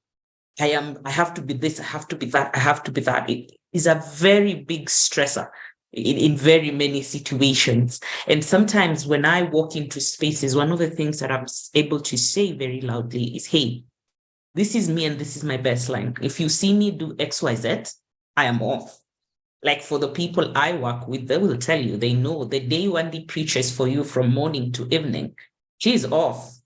I have to be this, I have to be that, I have to be that. It is a very big stressor in very many situations. And sometimes when I walk into spaces, one of the things that I'm able to say very loudly is, hey, this is me and this is my baseline. If you see me do XYZ, I am off. Like for the people I work with, they will tell you, they know the day Wendy preaches for you from morning to evening, she's off.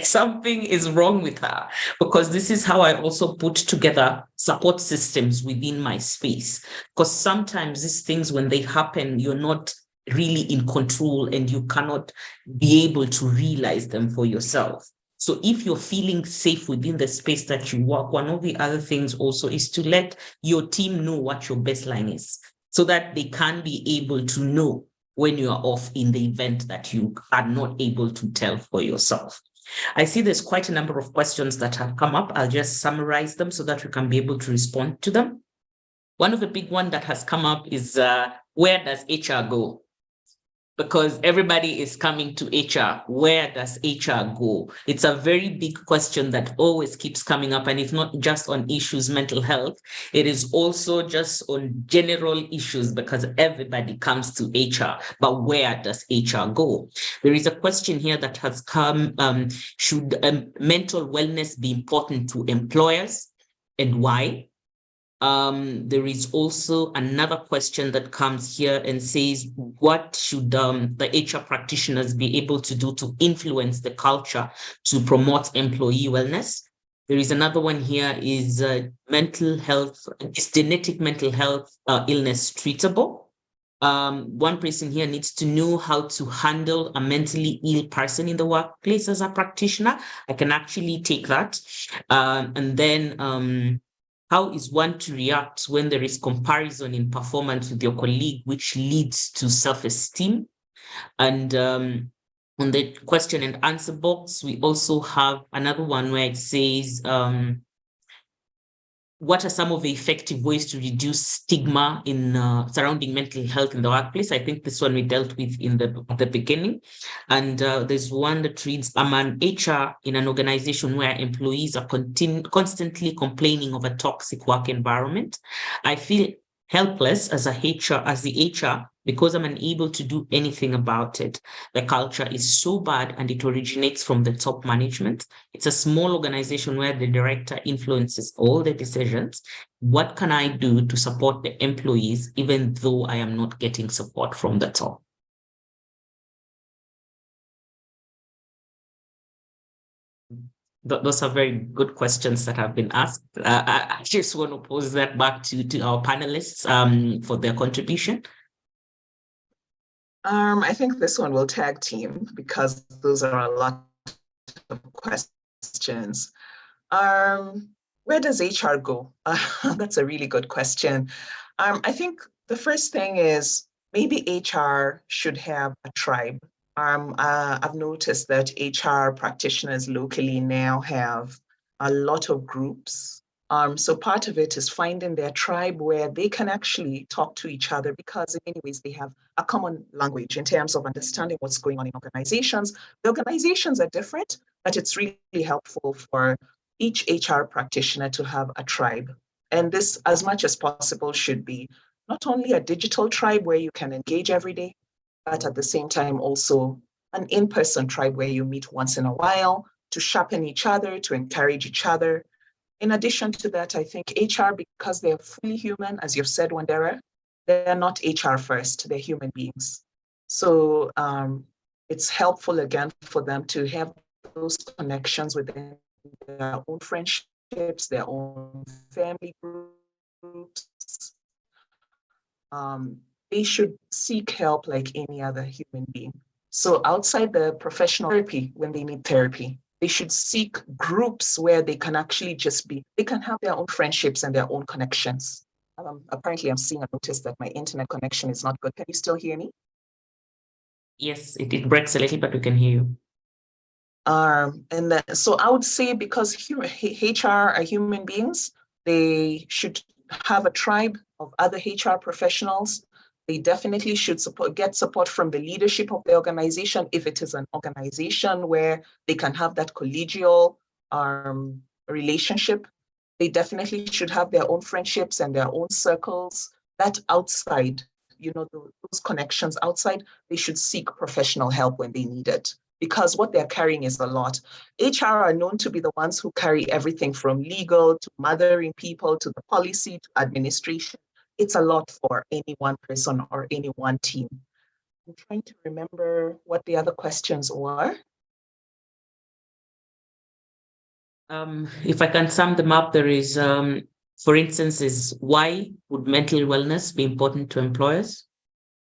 Something is wrong with her, because this is how I also put together support systems within my space. Because sometimes these things, when they happen, you're not really in control and you cannot be able to realize them for yourself. So if you're feeling safe within the space that you work, one of the other things also is to let your team know what your baseline is, so that they can be able to know when you are off in the event that you are not able to tell for yourself. I see there's quite a number of questions that have come up. I'll just summarize them so that we can be able to respond to them. One of the big ones that has come up is where does HR go? Because everybody is coming to HR. Where does HR go? It's a very big question that always keeps coming up. And it's not just on issues, mental health. It is also just on general issues, because everybody comes to HR. But where does HR go? There is a question here that has come. Should mental wellness be important to employers, and why? There is also another question that comes here and says, what should the HR practitioners be able to do to influence the culture to promote employee wellness? There is another one here, is mental health, is genetic mental health illness treatable? One person here needs to know how to handle a mentally ill person in the workplace as a practitioner. I can actually take that. And then, how is one to react when there is comparison in performance with your colleague, which leads to self-esteem? And on the question and answer box, we also have another one where it says, what are some of the effective ways to reduce stigma in surrounding mental health in the workplace? I think this one we dealt with at the beginning. And there's one that reads, I'm an HR in an organization where employees are constantly complaining of a toxic work environment. I feel helpless as the HR because I'm unable to do anything about it. The culture is so bad and it originates from the top management. It's a small organization where the director influences all the decisions. What can I do to support the employees, even though I am not getting support from the top? Those are very good questions that have been asked. I just want to pose that back to our panelists for their contribution. I think this one will tag team because those are a lot of questions. Where does HR go? That's a really good question. I think the first thing is maybe HR should have a tribe. I've noticed that HR practitioners locally now have a lot of groups. So part of it is finding their tribe where they can actually talk to each other because in many ways they have a common language in terms of understanding what's going on in organizations. The organizations are different, but it's really helpful for each HR practitioner to have a tribe. And this, as much as possible, should be not only a digital tribe where you can engage every day, but at the same time also an in-person tribe where you meet once in a while to sharpen each other, to encourage each other. In addition to that, I think HR, because they're fully human, as you've said, Wandera, they're not HR first, they're human beings. So it's helpful again for them to have those connections within their own friendships, their own family groups. They should seek help like any other human being. So outside the professional therapy, when they need therapy, they should seek groups where they can actually just be, they can have their own friendships and their own connections. Apparently, I'm seeing a notice that my internet connection is not good. Can you still hear me? Yes, it breaks a little, but we can hear you. So I would say because HR are human beings, they should have a tribe of other HR professionals. They definitely should get support from the leadership of the organization if it is an organization where they can have that collegial relationship. They definitely should have their own friendships and their own circles. That outside, those connections outside, they should seek professional help when they need it, because what they're carrying is a lot. HR are known to be the ones who carry everything from legal to mothering people to the policy to administration. It's a lot for any one person or any one team. I'm trying to remember what the other questions were. If I can sum them up, there is, for instance, is why would mental wellness be important to employers?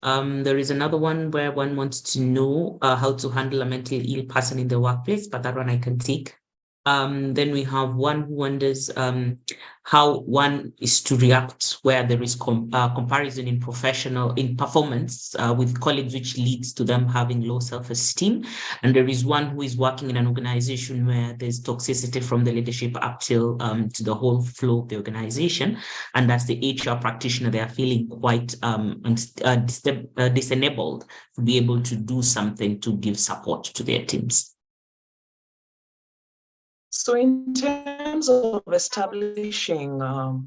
There is another one where one wants to know how to handle a mentally ill person in the workplace, but that one I can take. Then we have one who wonders how one is to react where there is comparison in performance with colleagues, which leads to them having low self-esteem. And there is one who is working in an organization where there's toxicity from the leadership up till to the whole flow of the organization. And as the HR practitioner, they are feeling quite disenabled to be able to do something to give support to their teams. So in terms of establishing a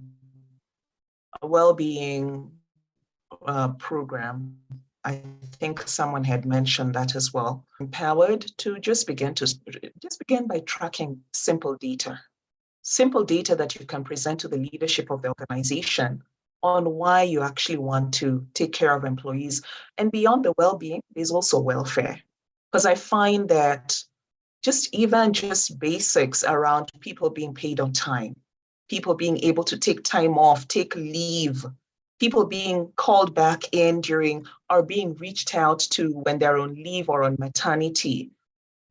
well-being program, I think someone had mentioned that as well. Empowered to just begin by tracking simple data that you can present to the leadership of the organization on why you actually want to take care of employees. And beyond the well-being, there's also welfare. Because I find that just basics around people being paid on time, people being able to take time off, take leave, people being called back in during or being reached out to when they're on leave or on maternity.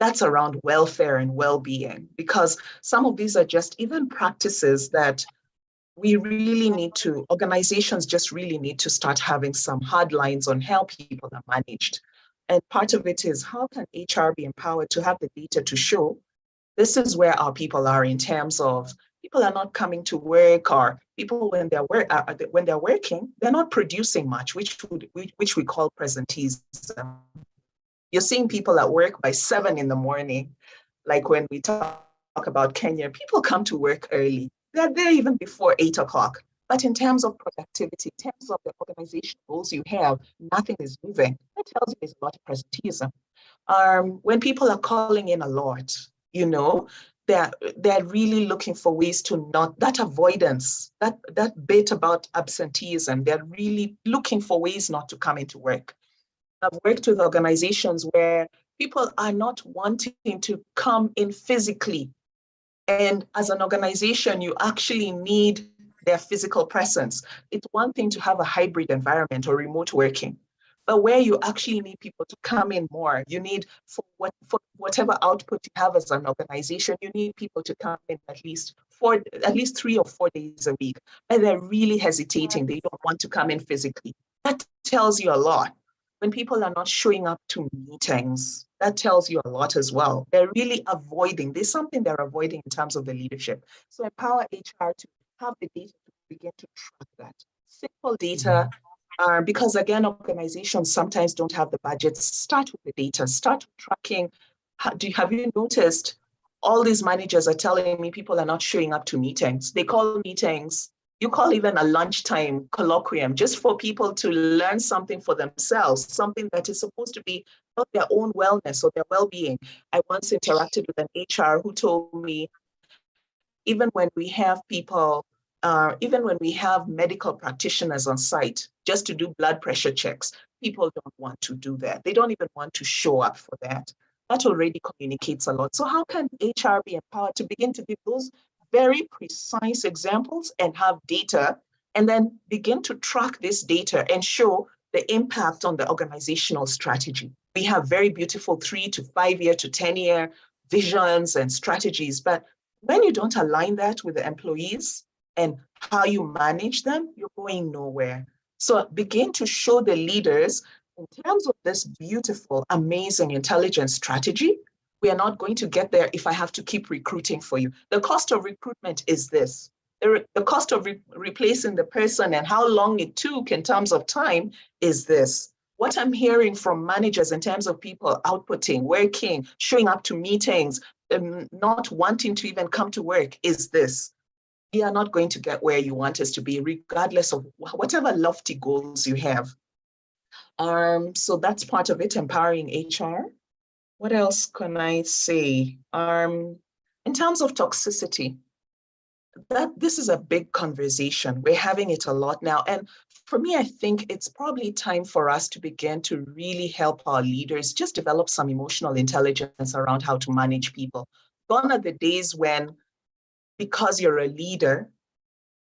That's around welfare and well-being, because some of these are just even practices that organizations just really need to start having some hard lines on how people are managed. And part of it is, how can HR be empowered to have the data to show this is where our people are in terms of people are not coming to work, or people when they're working, they're not producing much, which we call presenteeism. You're seeing people at work by 7 a.m. Like when we talk about Kenya, people come to work early. They're there even before 8 o'clock. but in terms of productivity, in terms of the organization goals you have, nothing is moving. That tells you there's a lot of presenteeism. When people are calling in a lot, you know, they're really looking for ways to not, that avoidance, that bit about absenteeism, they're really looking for ways not to come into work. I've worked with organizations where people are not wanting to come in physically. And as an organization, you actually need their physical presence. It's one thing to have a hybrid environment or remote working, but where you actually need people to come in more, you need for whatever output you have as an organization, you need people to come in at least 3 or 4 days a week. And they're really hesitating. They don't want to come in physically. That tells you a lot. When people are not showing up to meetings, that tells you a lot as well. They're really avoiding. There's something they're avoiding in terms of the leadership. So empower HR to have the data to begin to track that. Simple data, because again, organizations sometimes don't have the budgets. Start with the data, start tracking. Have you noticed all these managers are telling me people are not showing up to meetings? They call meetings, you call even a lunchtime colloquium just for people to learn something for themselves, something that is supposed to be about their own wellness or their well-being. I once interacted with an HR who told me, even when we have people, even when we have medical practitioners on site just to do blood pressure checks, people don't want to do that. They don't even want to show up for that. That already communicates a lot. So how can HR be empowered to begin to give those very precise examples and have data, and then begin to track this data and show the impact on the organizational strategy? We have very beautiful 3 to 5 year to 10-year visions and strategies, but when you don't align that with the employees and how you manage them, you're going nowhere. So begin to show the leaders in terms of this beautiful, amazing intelligence strategy. We are not going to get there if I have to keep recruiting for you. The cost of recruitment is this. The cost of replacing the person and how long it took in terms of time is this. What I'm hearing from managers in terms of people outputting, working, showing up to meetings, not wanting to even come to work is this. We are not going to get where you want us to be, regardless of whatever lofty goals you have. So that's part of it, empowering HR. What else can I say? In terms of toxicity, this is a big conversation. We're having it a lot now. And for me, I think it's probably time for us to begin to really help our leaders just develop some emotional intelligence around how to manage people. Gone are the days when, because you're a leader,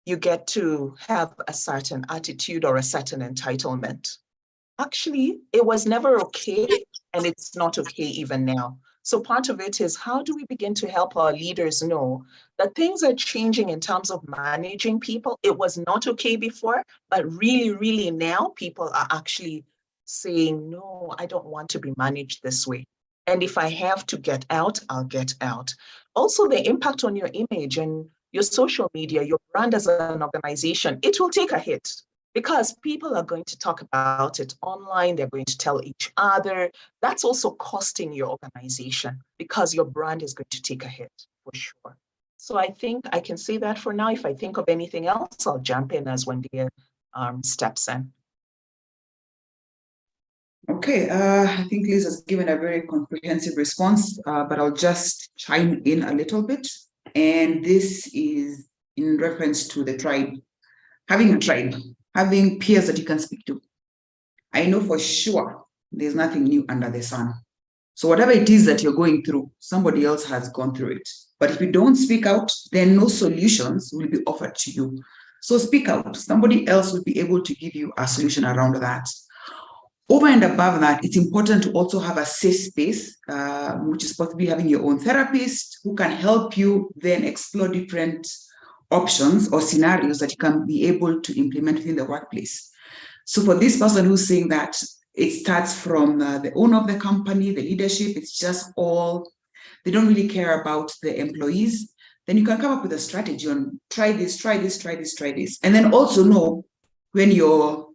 you get to have a certain attitude or a certain entitlement. Actually, it was never okay, and it's not okay even now. So part of it is, how do we begin to help our leaders know that things are changing in terms of managing people? It was not okay before, but really, really now people are actually saying, no, I don't want to be managed this way. And if I have to get out, I'll get out. Also, the impact on your image and your social media, your brand as an organization, it will take a hit. Because people are going to talk about it online, they're going to tell each other. That's also costing your organization because your brand is going to take a hit for sure. So I think I can say that for now. If I think of anything else, I'll jump in as Wendy steps in. Okay, I think Liz has given a very comprehensive response, but I'll just chime in a little bit. And this is in reference to the tribe. Having a tribe, having peers that you can speak to. I know for sure there's nothing new under the sun. So whatever it is that you're going through, somebody else has gone through it. But if you don't speak out, then no solutions will be offered to you. So speak out. Somebody else will be able to give you a solution around that. Over and above that, it's important to also have a safe space, which is possibly having your own therapist who can help you then explore different options or scenarios that you can be able to implement within the workplace. So for this person who's saying that it starts from the owner of the company, the leadership, it's just all, they don't really care about the employees, then you can come up with a strategy on try this, try this, try this, try this. And then also know when your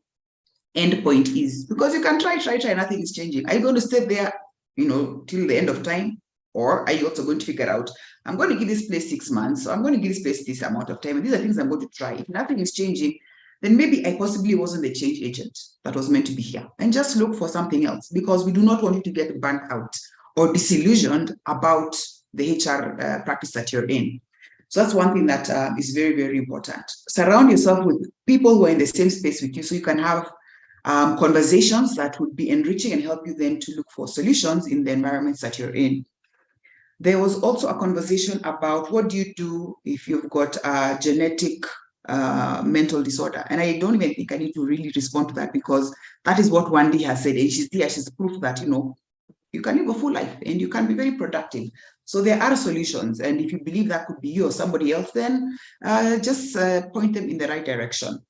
end point is, because you can try, nothing is changing. Are you going to stay there, till the end of time? Or are you also going to figure out, I'm going to give this place 6 months, so I'm going to give this place this amount of time, and these are things I'm going to try. If nothing is changing, then maybe I possibly wasn't the change agent that was meant to be here, and just look for something else, because we do not want you to get burnt out or disillusioned about the HR practice that you're in. So that's one thing that is very, very important. Surround yourself with people who are in the same space with you, so you can have conversations that would be enriching and help you then to look for solutions in the environments that you're in. There was also a conversation about what do you do if you've got a genetic mental disorder. And I don't even think I need to really respond to that, because that is what Wendy has said. And she's there, she's proof that, you can live a full life and you can be very productive. So there are solutions. And if you believe that could be you or somebody else, then just point them in the right direction.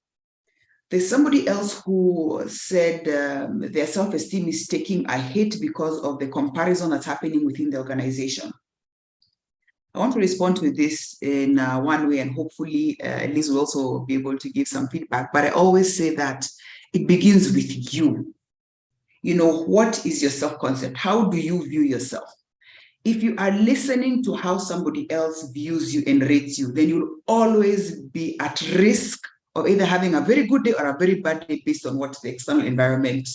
There's somebody else who said their self-esteem is taking a hit because of the comparison that's happening within the organization. I want to respond to this in one way, and hopefully Liz will also be able to give some feedback. But I always say that it begins with you. What is your self-concept? How do you view yourself? If you are listening to how somebody else views you and rates you, then you'll always be at risk of either having a very good day or a very bad day based on what the external environment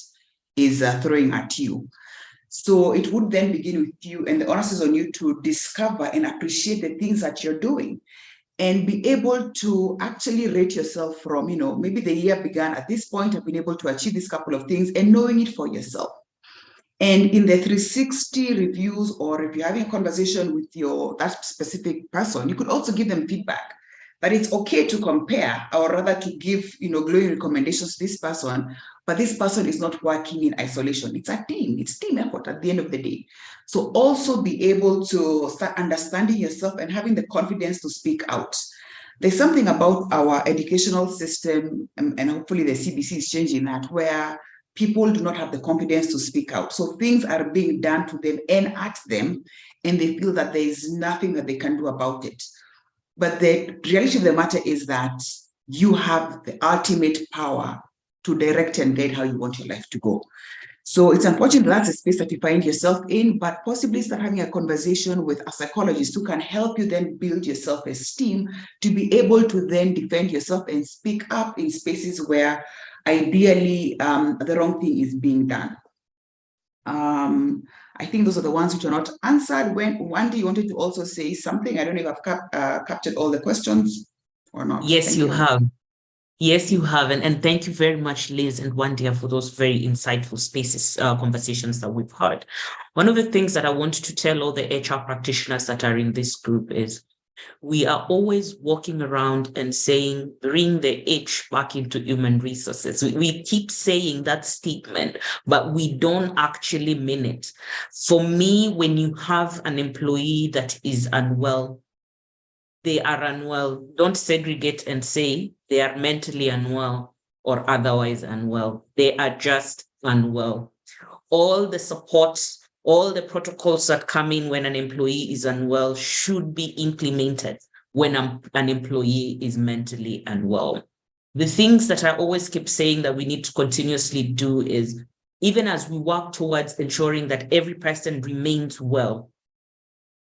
is throwing at you. So it would then begin with you, and the onus is on you to discover and appreciate the things that you're doing, and be able to actually rate yourself from, maybe the year began at this point, I've been able to achieve this couple of things, and knowing it for yourself. And in the 360 reviews, or if you're having a conversation with that specific person, you could also give them feedback. But it's okay to compare, or rather to give, glowing recommendations to this person, but this person is not working in isolation. It's a team. It's team effort at the end of the day. So also be able to start understanding yourself and having the confidence to speak out. There's something about our educational system, and hopefully the CBC is changing that, where people do not have the confidence to speak out. So things are being done to them and at them, and they feel that there is nothing that they can do about it. But the reality of the matter is that you have the ultimate power to direct and guide how you want your life to go. So it's unfortunate that's a space that you find yourself in, but possibly start having a conversation with a psychologist who can help you then build your self-esteem to be able to then defend yourself and speak up in spaces where ideally the wrong thing is being done. I think those are the ones which are not answered. Wendy, you wanted to also say something. I don't know if I've captured all the questions or not. Yes, you have. Yes, you have. And thank you very much, Liz and Wandia, for those very insightful spaces, conversations that we've had. One of the things that I want to tell all the HR practitioners that are in this group is we are always walking around and saying, bring the H back into human resources. We keep saying that statement, but we don't actually mean it. For me, when you have an employee that is unwell, they are unwell. Don't segregate and say they are mentally unwell or otherwise unwell. They are just unwell. All the supports, all the protocols that come in when an employee is unwell should be implemented when an employee is mentally unwell. The things that I always keep saying that we need to continuously do is, even as we work towards ensuring that every person remains well,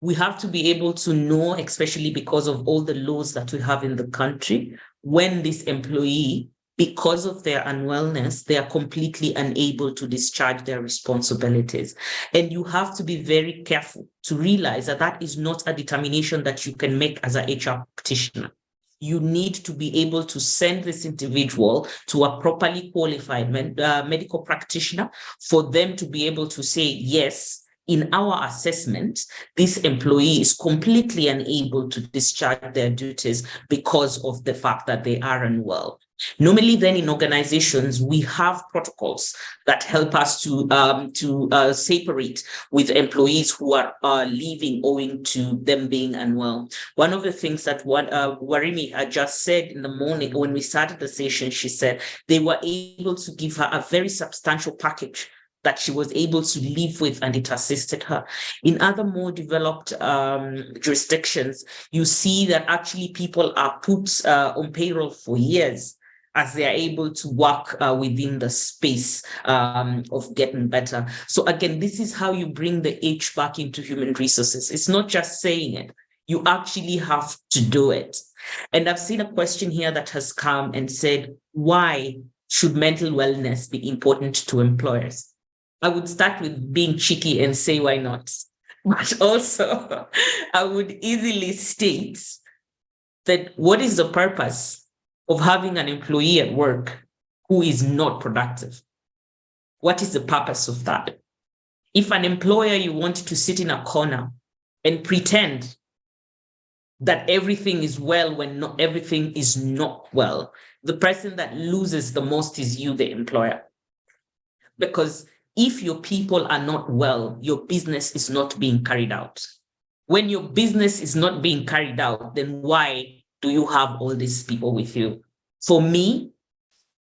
we have to be able to know, especially because of all the laws that we have in the country, when this employee, because of their unwellness, they are completely unable to discharge their responsibilities. And you have to be very careful to realize that that is not a determination that you can make as a HR practitioner. You need to be able to send this individual to a properly qualified medical practitioner for them to be able to say, yes, in our assessment, this employee is completely unable to discharge their duties because of the fact that they are unwell. Normally, then in organizations, we have protocols that help us to separate with employees who are leaving owing to them being unwell. One of the things that Warimi had just said in the morning when we started the session, she said they were able to give her a very substantial package that she was able to live with, and it assisted her. In other more developed jurisdictions, you see that actually people are put on payroll for years as they are able to work within the space of getting better. So again, this is how you bring the H back into human resources. It's not just saying it. You actually have to do it. And I've seen a question here that has come and said, why should mental wellness be important to employers? I would start with being cheeky and say, why not? But also, I would easily state that what is the purpose of having an employee at work who is not productive? What is the purpose of that? If an employer, you want to sit in a corner and pretend that everything is well when not everything is not well, the person that loses the most is you, the employer. Because if your people are not well, your business is not being carried out. When your business is not being carried out, then why do you have all these people with you? For me,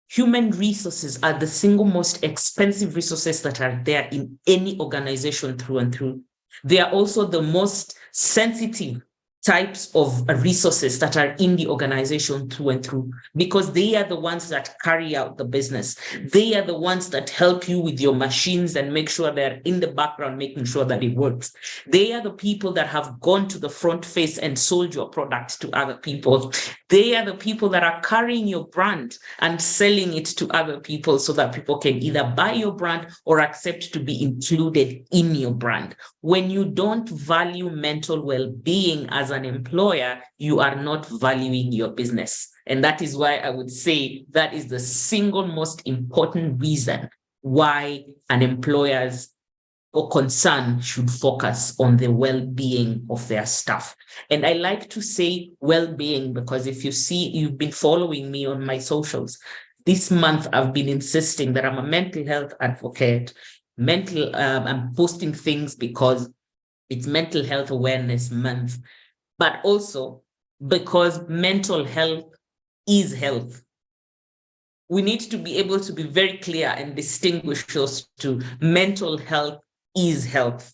human resources are the single most expensive resources that are there in any organization through and through. They are also the most sensitive types of resources that are in the organization through and through, because they are the ones that carry out the business. They are the ones that help you with your machines and make sure they're in the background, making sure that it works. They are the people that have gone to the front face and sold your product to other people. They are the people that are carrying your brand and selling it to other people so that people can either buy your brand or accept to be included in your brand. When you don't value mental well-being as an employer, you are not valuing your business. And that is why I would say that is the single most important reason why an employer's or concern should focus on the well-being of their staff. And I like to say well-being because if you see, you've been following me on my socials. This month, I've been insisting that I'm a mental health advocate. I'm posting things because it's Mental Health Awareness Month, but also because mental health is health. We need to be able to be very clear and distinguish those two. Mental health is health.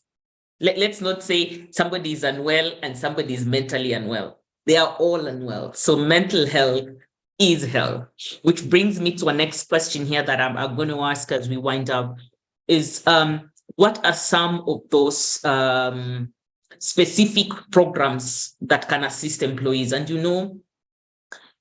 Let's not say somebody is unwell and somebody is mentally unwell. They are all unwell. So mental health is health, which brings me to a next question here that I'm going to ask as we wind up is, what are some of those specific programs that can assist employees? And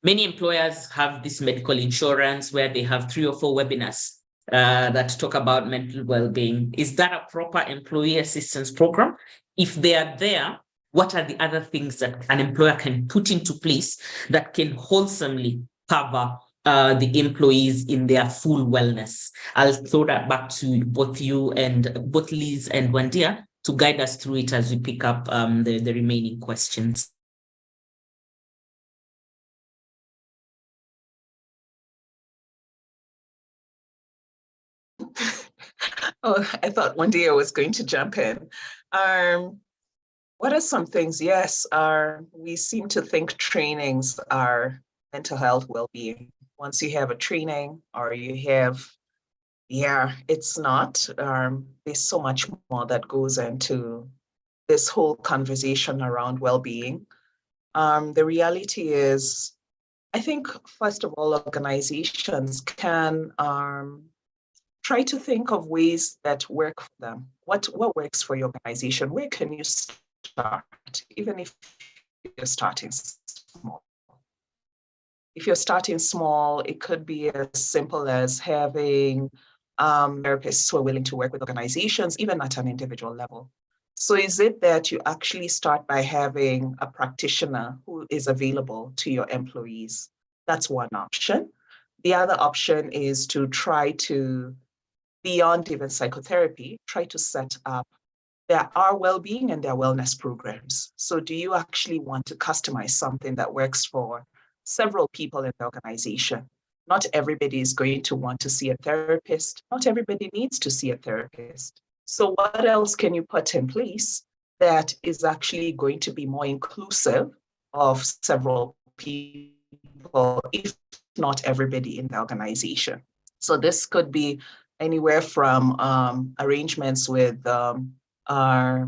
many employers have this medical insurance where they have 3 or 4 webinars that talk about mental well-being. Is that a proper employee assistance program? If they are there, what are the other things that an employer can put into place that can wholesomely cover the employees in their full wellness? I'll throw that back to both you and both Liz and Wandia to guide us through it as we pick up the remaining questions. Oh, I thought Wandia was going to jump in. What are some things? Yes, we seem to think trainings are mental health well-being. Once you have a training or you have, it's not. There's so much more that goes into this whole conversation around well-being. The reality is, I think, first of all, organizations can try to think of ways that work for them. What works for your organization? Where can you start, even if you're starting small? If you're starting small, it could be as simple as having therapists who are willing to work with organizations, even at an individual level. So is it that you actually start by having a practitioner who is available to your employees? That's one option. The other option is to try to, beyond even psychotherapy, try to set up, there are well-being and there are wellness programs. So do you actually want to customize something that works for several people in the organization? Not everybody is going to want to see a therapist. Not everybody needs to see a therapist. So what else can you put in place that is actually going to be more inclusive of several people, if not everybody in the organization? So this could be anywhere from arrangements with I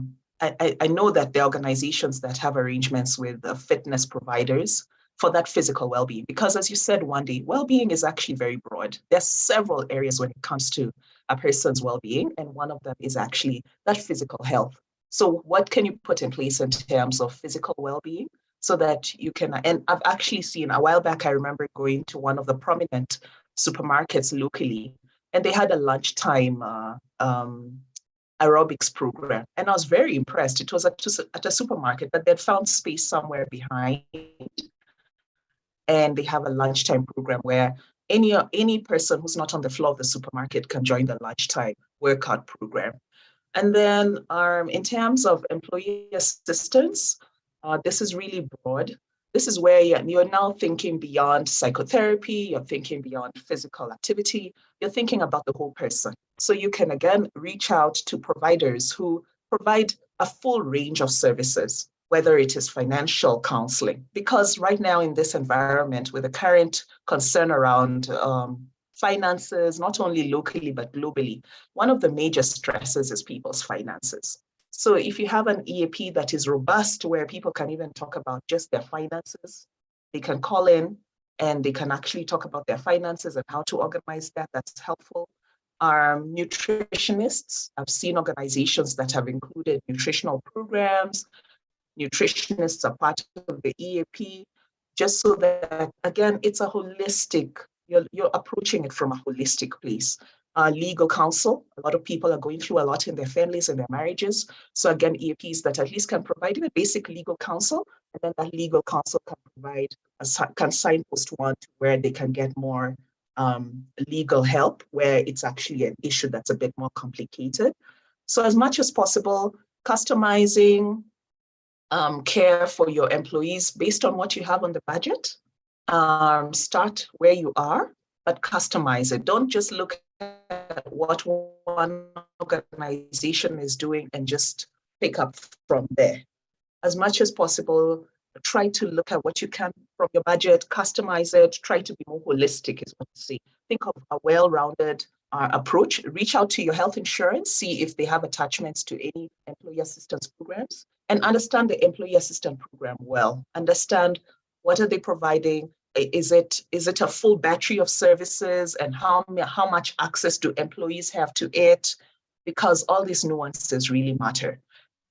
know that the organizations that have arrangements with fitness providers, for that physical well-being. Because as you said, Wendy, well-being is actually very broad. There's several areas when it comes to a person's well-being, and one of them is actually that physical health. So what can you put in place in terms of physical well-being so that you can, and I've actually seen a while back, I remember going to one of the prominent supermarkets locally, and they had a lunchtime aerobics program. And I was very impressed. It was at a supermarket, but they'd found space somewhere behind. And they have a lunchtime program where any person who's not on the floor of the supermarket can join the lunchtime workout program. And then in terms of employee assistance, this is really broad. This is where you're now thinking beyond psychotherapy, you're thinking beyond physical activity, you're thinking about the whole person. So you can, again, reach out to providers who provide a full range of services, whether it is financial counseling, because right now in this environment with the current concern around finances, not only locally, but globally, one of the major stresses is people's finances. So if you have an EAP that is robust, where people can even talk about just their finances, they can call in and they can actually talk about their finances and how to organize that. That's helpful. Nutritionists, I've seen organizations that have included nutritional programs. Nutritionists are part of the EAP, just so that, again, it's a holistic, you're approaching it from a holistic place. Legal counsel, a lot of people are going through a lot in their families and their marriages. So again, EAPs that at least can provide even basic legal counsel, and then that legal counsel can provide, can signpost one to where they can get more legal help, where it's actually an issue that's a bit more complicated. So as much as possible, customizing care for your employees based on what you have on the budget. Start where you are, but customize it. Don't just look at what one organization is doing and just pick up from there. As much as possible, try to look at what you can from your budget, customize it, try to be more holistic is what I say. Think of a well-rounded approach. Reach out to your health insurance, see if they have attachments to any employee assistance programs, and understand the employee assistance program well. Understand what are they providing. Is it a full battery of services, and how much access do employees have to it? Because all these nuances really matter.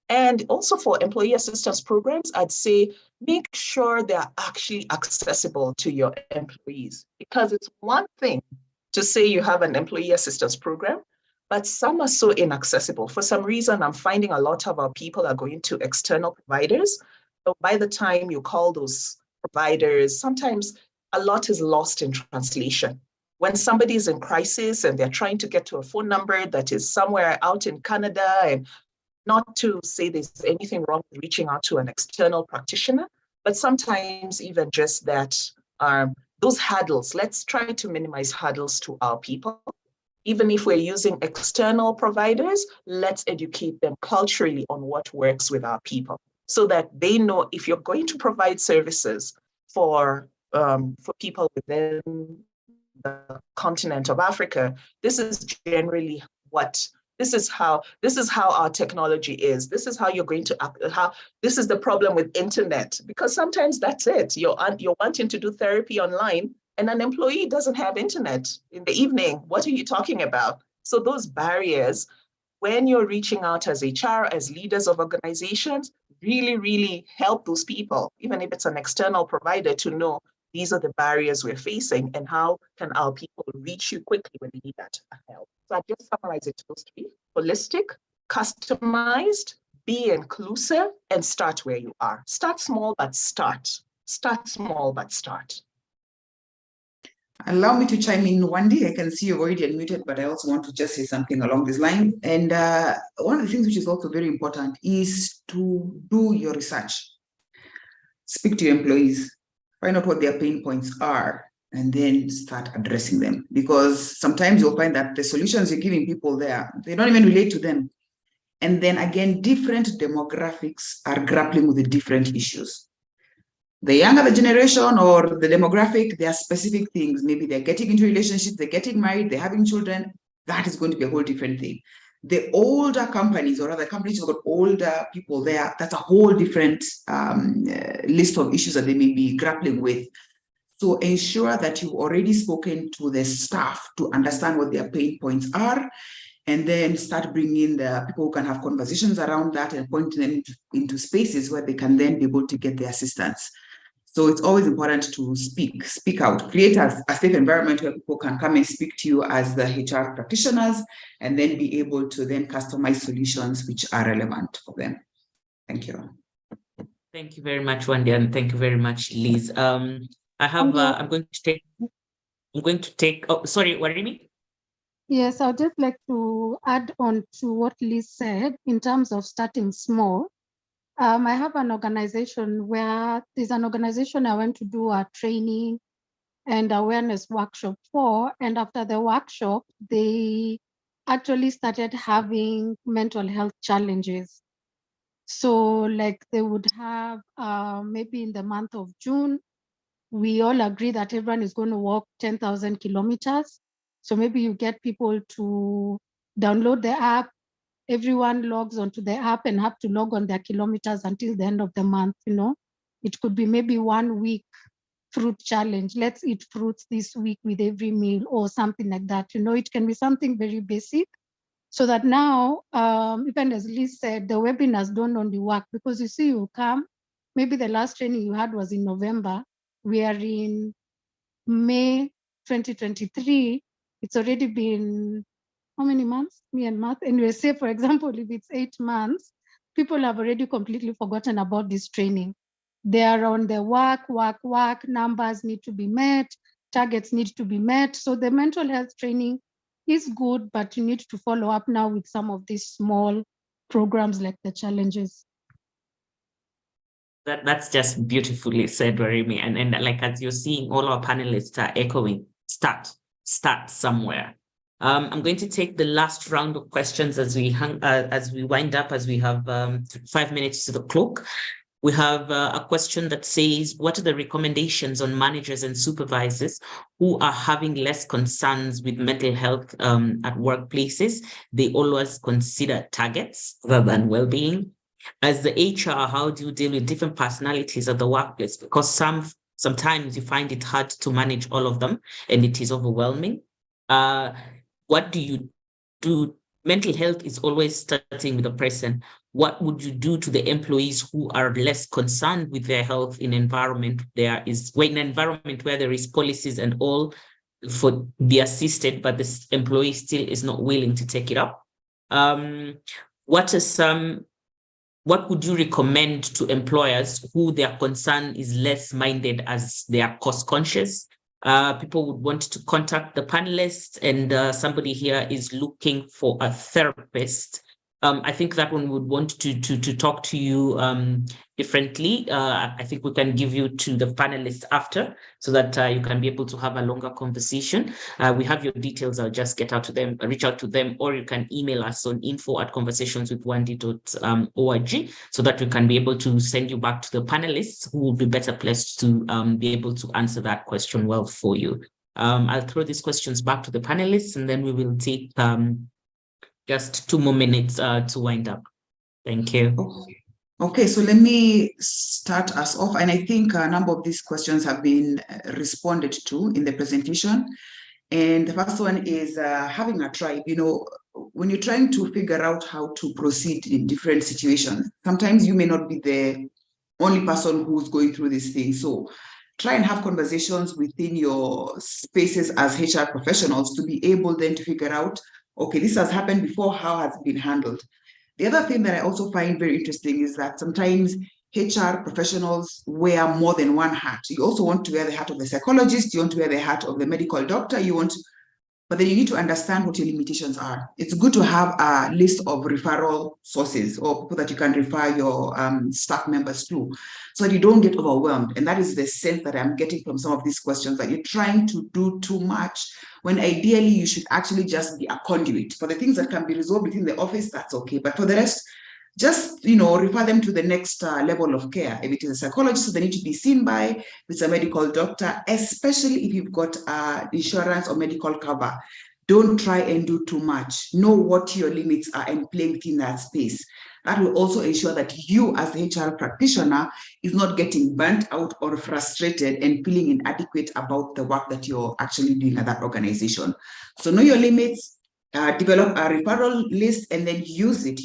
And also for employee assistance programs, I'd say make sure they're actually accessible to your employees, because it's one thing to say you have an employee assistance program, but some are so inaccessible. For some reason, I'm finding a lot of our people are going to external providers. So by the time you call those providers, sometimes a lot is lost in translation. When somebody is in crisis and they're trying to get to a phone number that is somewhere out in Canada, and not to say there's anything wrong with reaching out to an external practitioner, but sometimes even just that, those hurdles, let's try to minimize hurdles to our people. Even if we're using external providers, let's educate them culturally on what works with our people, so that they know if you're going to provide services for people within the continent of Africa, this is generally this is how our technology is. This is how you're going to this is the problem with internet, because sometimes that's it. You're wanting to do therapy online and an employee doesn't have internet in the evening. What are you talking about? So those barriers, when you're reaching out as HR, as leaders of organizations, really, really help those people, even if it's an external provider, to know these are the barriers we're facing and how can our people reach you quickly when they need that help. So I just summarize it to those three: holistic, customized, be inclusive, and start where you are. Start small, but start. Start small, but start. Allow me to chime in, Wendy. I can see you've already unmuted, but I also want to just say something along this line. And one of the things which is also very important is to do your research. Speak to your employees, find out what their pain points are, and then start addressing them. Because sometimes you'll find that the solutions you're giving people there, they don't even relate to them. And then again, different demographics are grappling with the different issues. The younger the generation or the demographic, there are specific things. Maybe they're getting into relationships, they're getting married, they're having children. That is going to be a whole different thing. The older companies, or other companies who've got older people there, that's a whole different list of issues that they may be grappling with. So ensure that you've already spoken to the staff to understand what their pain points are, and then start bringing the people who can have conversations around that and pointing them into spaces where they can then be able to get the assistance. So it's always important to speak out, create a safe environment where people can come and speak to you as the HR practitioners, and then be able to then customize solutions which are relevant for them. Thank you. Thank you very much, Wendy, and thank you very much, Liz. I'm going to take, oh, sorry, Warimi? Yes, I'd just like to add on to what Liz said in terms of starting small. I have an organization where there's an organization I went to do a training and awareness workshop for, and after the workshop, they actually started having mental health challenges. So like they would have maybe in the month of June, we all agree that everyone is going to walk 10,000 kilometers. So maybe you get people to download the app, everyone logs onto the app and have to log on their kilometers until the end of the month, you know. It could be maybe 1 week fruit challenge. Let's eat fruits this week with every meal or something like that. You know, it can be something very basic. So that now, even as Liz said, the webinars don't only work because you see, you come, maybe the last training you had was in November. We are in May 2023. It's already been how many months? Me and math. And we say, for example, if it's 8 months, people have already completely forgotten about this training. They are on the work, numbers need to be met, targets need to be met. So the mental health training is good, but you need to follow up now with some of these small programs like the challenges. That's just beautifully said, Warimi. And like, as you're seeing, all our panelists are echoing, start somewhere. I'm going to take the last round of questions as we wind up, as we have 5 minutes to the clock. We have a question that says, what are the recommendations on managers and supervisors who are having less concerns with mental health at workplaces? They always consider targets rather than well-being. As the HR, how do you deal with different personalities at the workplace? Because sometimes you find it hard to manage all of them and it is overwhelming. What do you do? Mental health is always starting with a person. What would you do to the employees who are less concerned with their health in an environment where there is policies and all for be assisted, but this employee still is not willing to take it up? What would you recommend to employers who their concern is less minded as they are cost conscious? People would want to contact the panelists, and somebody here is looking for a therapist. I think that one would want to talk to you differently. I think we can give you to the panelists after so that you can be able to have a longer conversation. We have your details. I'll just reach out to them, or you can email us on info@conversationswithwandy.org so that we can be able to send you back to the panelists who will be better placed to be able to answer that question well for you. I'll throw these questions back to the panelists, and then we will take just 2 more minutes to wind up. Thank you. Okay, so let me start us off. And I think a number of these questions have been responded to in the presentation. And the first one is having a tribe. You know, when you're trying to figure out how to proceed in different situations, sometimes you may not be the only person who's going through this thing. So try and have conversations within your spaces as HR professionals to be able then to figure out, okay, this has happened before, how has it been handled? The other thing that I also find very interesting is that sometimes HR professionals wear more than one hat. You also want to wear the hat of the psychologist, you want to wear the hat of the medical doctor, but then you need to understand what your limitations are. It's good to have a list of referral sources or people that you can refer your staff members to so that you don't get overwhelmed. And that is the sense that I'm getting from some of these questions, that you're trying to do too much when ideally you should actually just be a conduit. For the things that can be resolved within the office, that's okay. But for the rest, just, refer them to the next level of care. If it is a psychologist, they need to be seen by, if it's a medical doctor, especially if you've got insurance or medical cover. Don't try and do too much. Know what your limits are and play within that space. That will also ensure that you as the HR practitioner is not getting burnt out or frustrated and feeling inadequate about the work that you're actually doing at that organization. So know your limits, develop a referral list, and then use it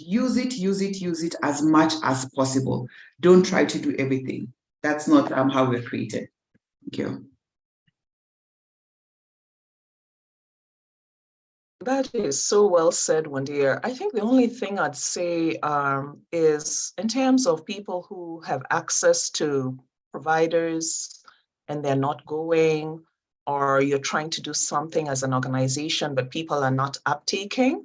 as much as possible. Don't try to do everything. That's not how we're created. Thank you. That is so well said, Wandia. I think the only thing I'd say is in terms of people who have access to providers and they're not going, or you're trying to do something as an organization, but people are not uptaking,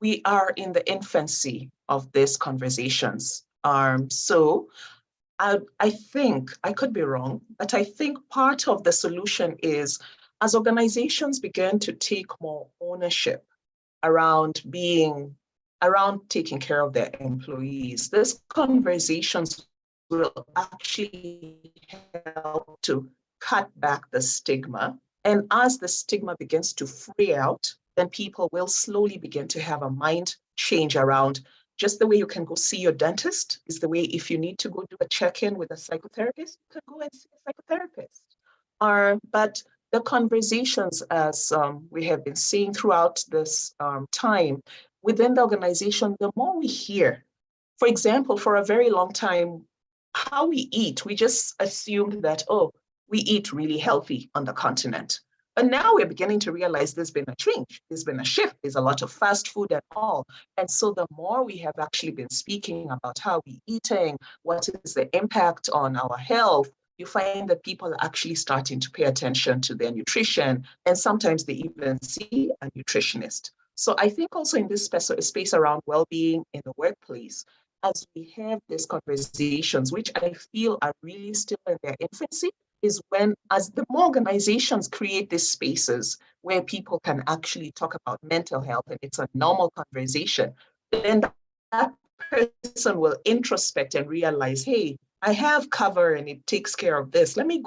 we are in the infancy of these conversations. So I think, I could be wrong, but I think part of the solution is as organizations begin to take more ownership around taking care of their employees, these conversations will actually help to cut back the stigma. And as the stigma begins to free out, then people will slowly begin to have a mind change around just the way you can go see your dentist is the way if you need to go do a check-in with a psychotherapist, you can go and see a psychotherapist. But the conversations, as we have been seeing throughout this time within the organization, the more we hear, for example, for a very long time, how we eat, we just assumed that, oh, we eat really healthy on the continent. But now we're beginning to realize there's been a change, there's been a shift, there's a lot of fast food and all. And so the more we have actually been speaking about how we're eating, what is the impact on our health, you find that people are actually starting to pay attention to their nutrition, and sometimes they even see a nutritionist. So I think also in this space around well-being in the workplace, as we have these conversations, which I feel are really still in their infancy, is when, as the more organizations create these spaces where people can actually talk about mental health and it's a normal conversation, then that person will introspect and realize, hey, I have cover and it takes care of this. Let me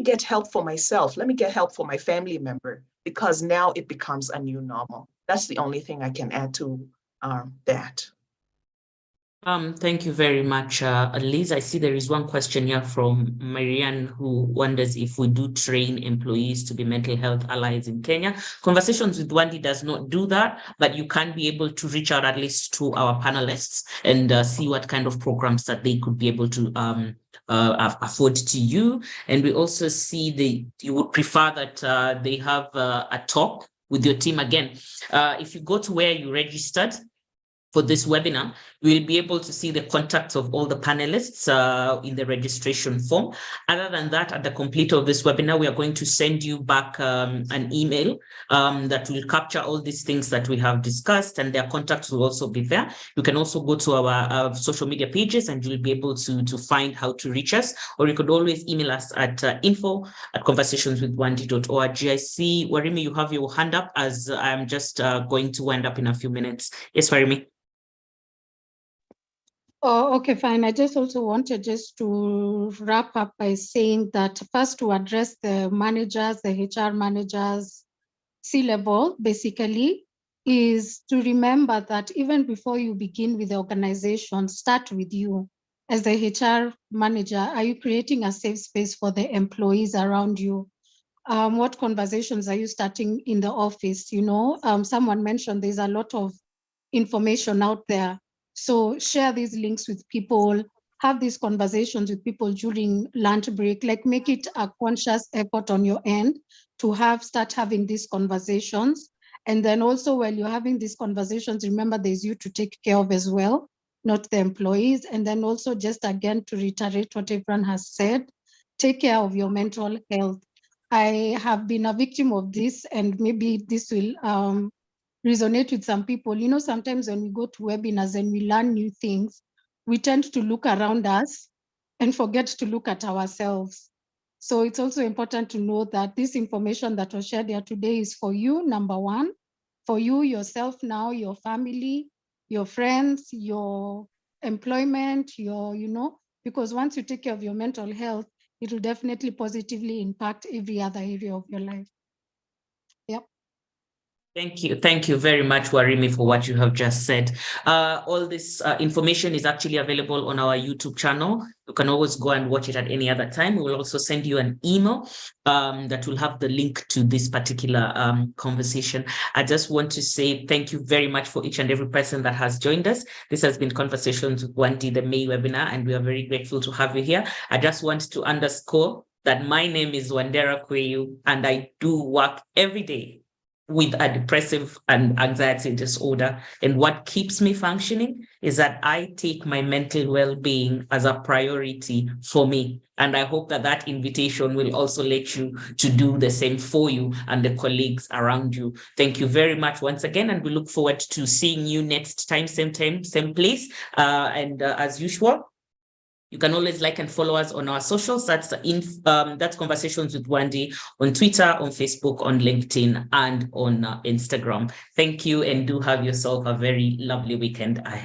get help for myself. Let me get help for my family member, because now it becomes a new normal. That's the only thing I can add to that. Thank you very much, Liz. I see there is one question here from Marianne who wonders if we do train employees to be mental health allies in Kenya. Conversations with Wandi does not do that, but you can be able to reach out at least to our panelists and see what kind of programs that they could be able to afford to you. And we also see you would prefer that they have a talk with your team again. If you go to where you registered for this webinar, you will be able to see the contacts of all the panelists in the registration form. Other than that, at the complete of this webinar, we are going to send you back an email that will capture all these things that we have discussed, and their contacts will also be there. You can also go to our social media pages and you'll be able to find how to reach us, or you could always email us at info@conversationswithwandi.org. I see, Warimi, you have your hand up as I'm just going to wind up in a few minutes. Yes, Warimi. Oh, okay, fine. I just also wanted just to wrap up by saying that first, to address the managers, the HR managers, C-level, basically, is to remember that even before you begin with the organization, start with you. As the HR manager, are you creating a safe space for the employees around you? What conversations are you starting in the office? Someone mentioned there's a lot of information out there. So share these links with people, have these conversations with people during lunch break, like make it a conscious effort on your end to start having these conversations. And then also while you're having these conversations, remember there's you to take care of as well, not the employees. And then also just again, to reiterate what everyone has said, take care of your mental health. I have been a victim of this, and maybe this will resonate with some people. Sometimes when we go to webinars and we learn new things, we tend to look around us and forget to look at ourselves. So it's also important to know that this information that was shared here today is for you, number one, for you, yourself now, your family, your friends, your employment, because once you take care of your mental health, it will definitely positively impact every other area of your life. Yep. Thank you. Thank you very much, Warimi, for what you have just said. All this information is actually available on our YouTube channel. You can always go and watch it at any other time. We will also send you an email that will have the link to this particular conversation. I just want to say thank you very much for each and every person that has joined us. This has been Conversations with Wandi, the May webinar, and we are very grateful to have you here. I just want to underscore that my name is Wandera Kweyu, and I do work every day with a depressive and anxiety disorder. And what keeps me functioning is that I take my mental well-being as a priority for me. And I hope that that invitation will also let you to do the same for you and the colleagues around you. Thank you very much once again. And we look forward to seeing you next time, same place. As usual, you can always like and follow us on our socials. That's Conversations with Wandi on Twitter, on Facebook, on LinkedIn, and on Instagram. Thank you, and do have yourself a very lovely weekend ahead.